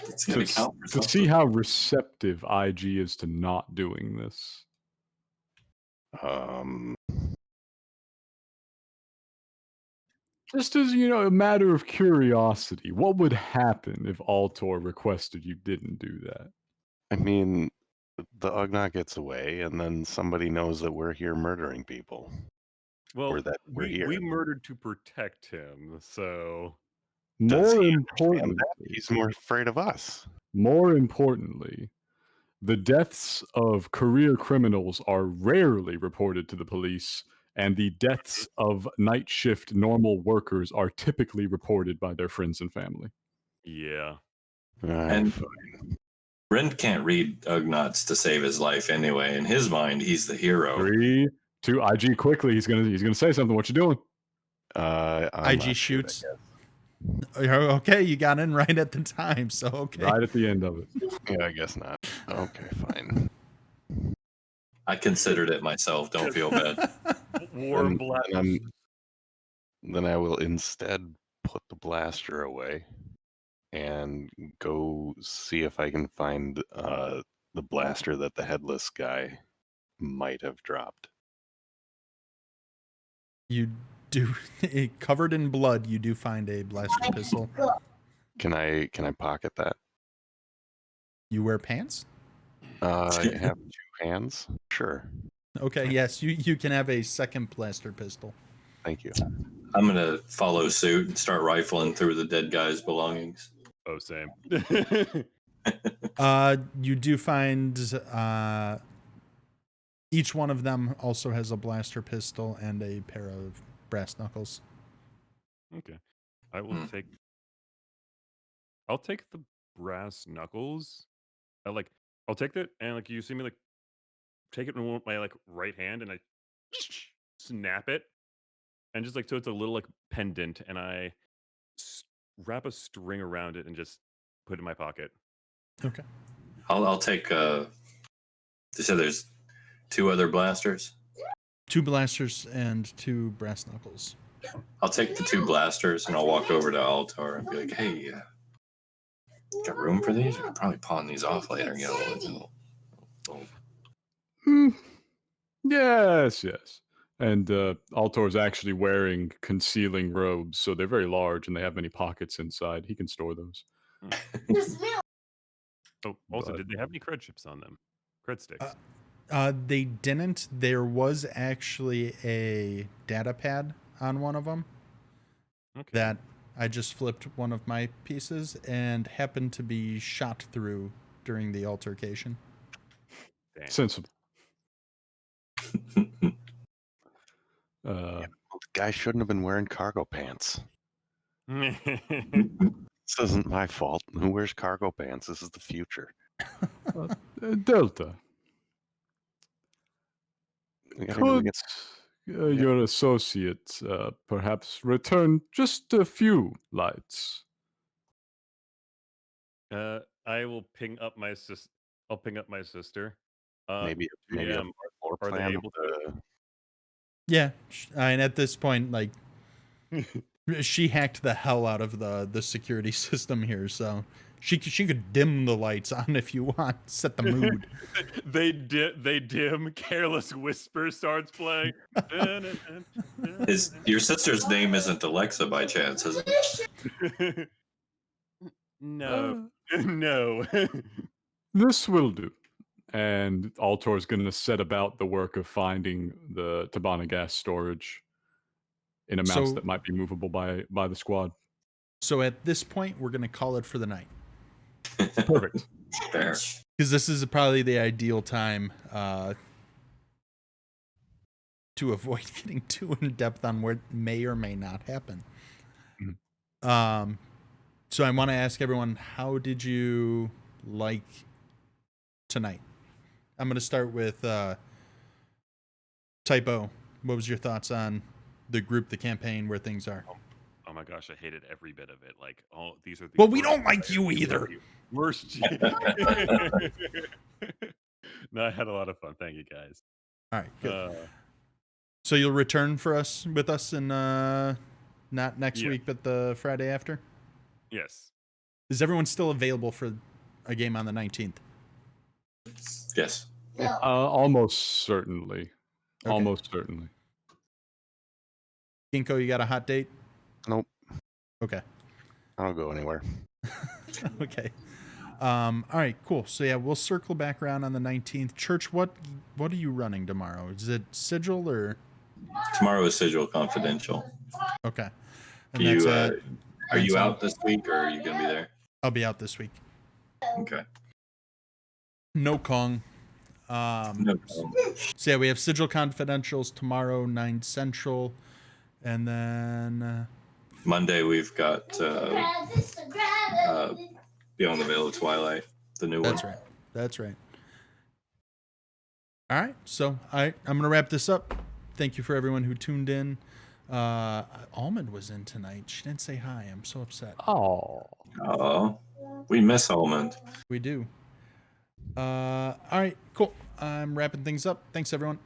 It's gonna to, count for to something. see how receptive IG is to not doing this? Um, Just as, you know, a matter of curiosity, what would happen if Altor requested you didn't do that? I mean, the Ugnaught gets away, and then somebody knows that we're here murdering people. Well, Or that we're here. we murdered to protect him, so Does More he importantly, He's more afraid of us. more importantly, the deaths of career criminals are rarely reported to the police, and the deaths of night shift normal workers are typically reported by their friends and family. yeah. And Brent can't read Ugnaughts to save his life anyway. In his mind, he's the hero. 3, 2, IG quickly. He's gonna say something. What you doing? I'm IG not sure, I shoots. guess. Okay, you got in right at the time. So okay. Right at the end of it. Yeah, I guess not. Okay, fine. I considered it myself. Don't feel bad. Warm black. Then I will instead put the blaster away and go see if I can find the blaster that the headless guy might have dropped. You do covered in blood. You do find a blaster pistol. Can I pocket that? You wear pants? I have 2 hands. Sure. Okay, yes, you can have a second blaster pistol. Thank you. I'm gonna follow suit and start rifling through the dead guy's belongings. Oh, same. You do find each one of them also has a blaster pistol and a pair of brass knuckles. Okay. I will take. I'll take the brass knuckles. I'll take that, and like you see me like take it in my like right hand, and I snap it, and just like so it's a little like pendant, and I wrap a string around it and just put it in my pocket. Okay. I'll take. They said there's 2 other blasters. 2 blasters and 2 brass knuckles. I'll take the 2 blasters and I'll walk over to Altor and be like, "Hey, got room for these? We could probably pawn these off later." You know, Yes, yes. And Altor's actually wearing concealing robes, so they're very large and they have many pockets inside. He can store those. Oh, also, But- did they have any cred chips on them? Cred sticks. They didn't. There was actually a data pad on one of them Okay. that I just flipped one of my pieces and happened to be shot through during the altercation. Damn. Sensible. Well, the guy shouldn't have been wearing cargo pants. This isn't my fault. Who wears cargo pants? This is the future. Delta, We gotta could get your associate perhaps return just a few lights? I will ping up my sis. I'll ping up my sister. maybe a GM, floor are they plan. able Yeah, and at this point, like, she hacked the hell out of the security system here, so She could dim the lights on if you want, set the mood. They dim. Careless Whisper starts playing. Your sister's name isn't Alexa by chance, is it? No, no. This will do. And Altor is going to set about the work of finding the Tabana gas storage in amounts So- that might be movable by the squad. So at this point, we're gonna call it for the night Perfect. Fair. because this is probably the ideal time to avoid getting too in depth on what may or may not happen. So I want to ask everyone, how did you like tonight? I'm going to start with Typo. What was your thoughts on the group, the campaign, where things are? Oh my gosh, I hated every bit of it. Like, oh, these are the Well, we worst don't like players. you These are either. the Worst. No, I had a lot of fun. Thank you, guys. All right, good. So you'll return with us in not next Yeah. week, but the Friday after? Yes. Is everyone still available for a game on the 19th? Yes. Almost certainly. Okay. Almost certainly. Ginkgo, you got a hot date? Nope. Okay. I don't go anywhere. Okay. All right, cool. So yeah, we'll circle back around on the 19th. Church, what are you running tomorrow? Is it Sigil or Tomorrow is Sigil Confidential. okay? And You, that's are you Grandson. out this week or are you going to be there? I'll be out this week. Okay. No Kong. No problem. So yeah, we have Sigil Confidentials tomorrow, 9 Central, and then Monday, we've got Beyond the Veil of Twilight, the new one. that's right. That's right. All right. So I'm gonna wrap this up. Thank you for everyone who tuned in. Almond was in tonight. She didn't say hi. I'm so upset. Oh. Oh, we miss Almond. We do. All right, cool. I'm wrapping things up. Thanks, everyone.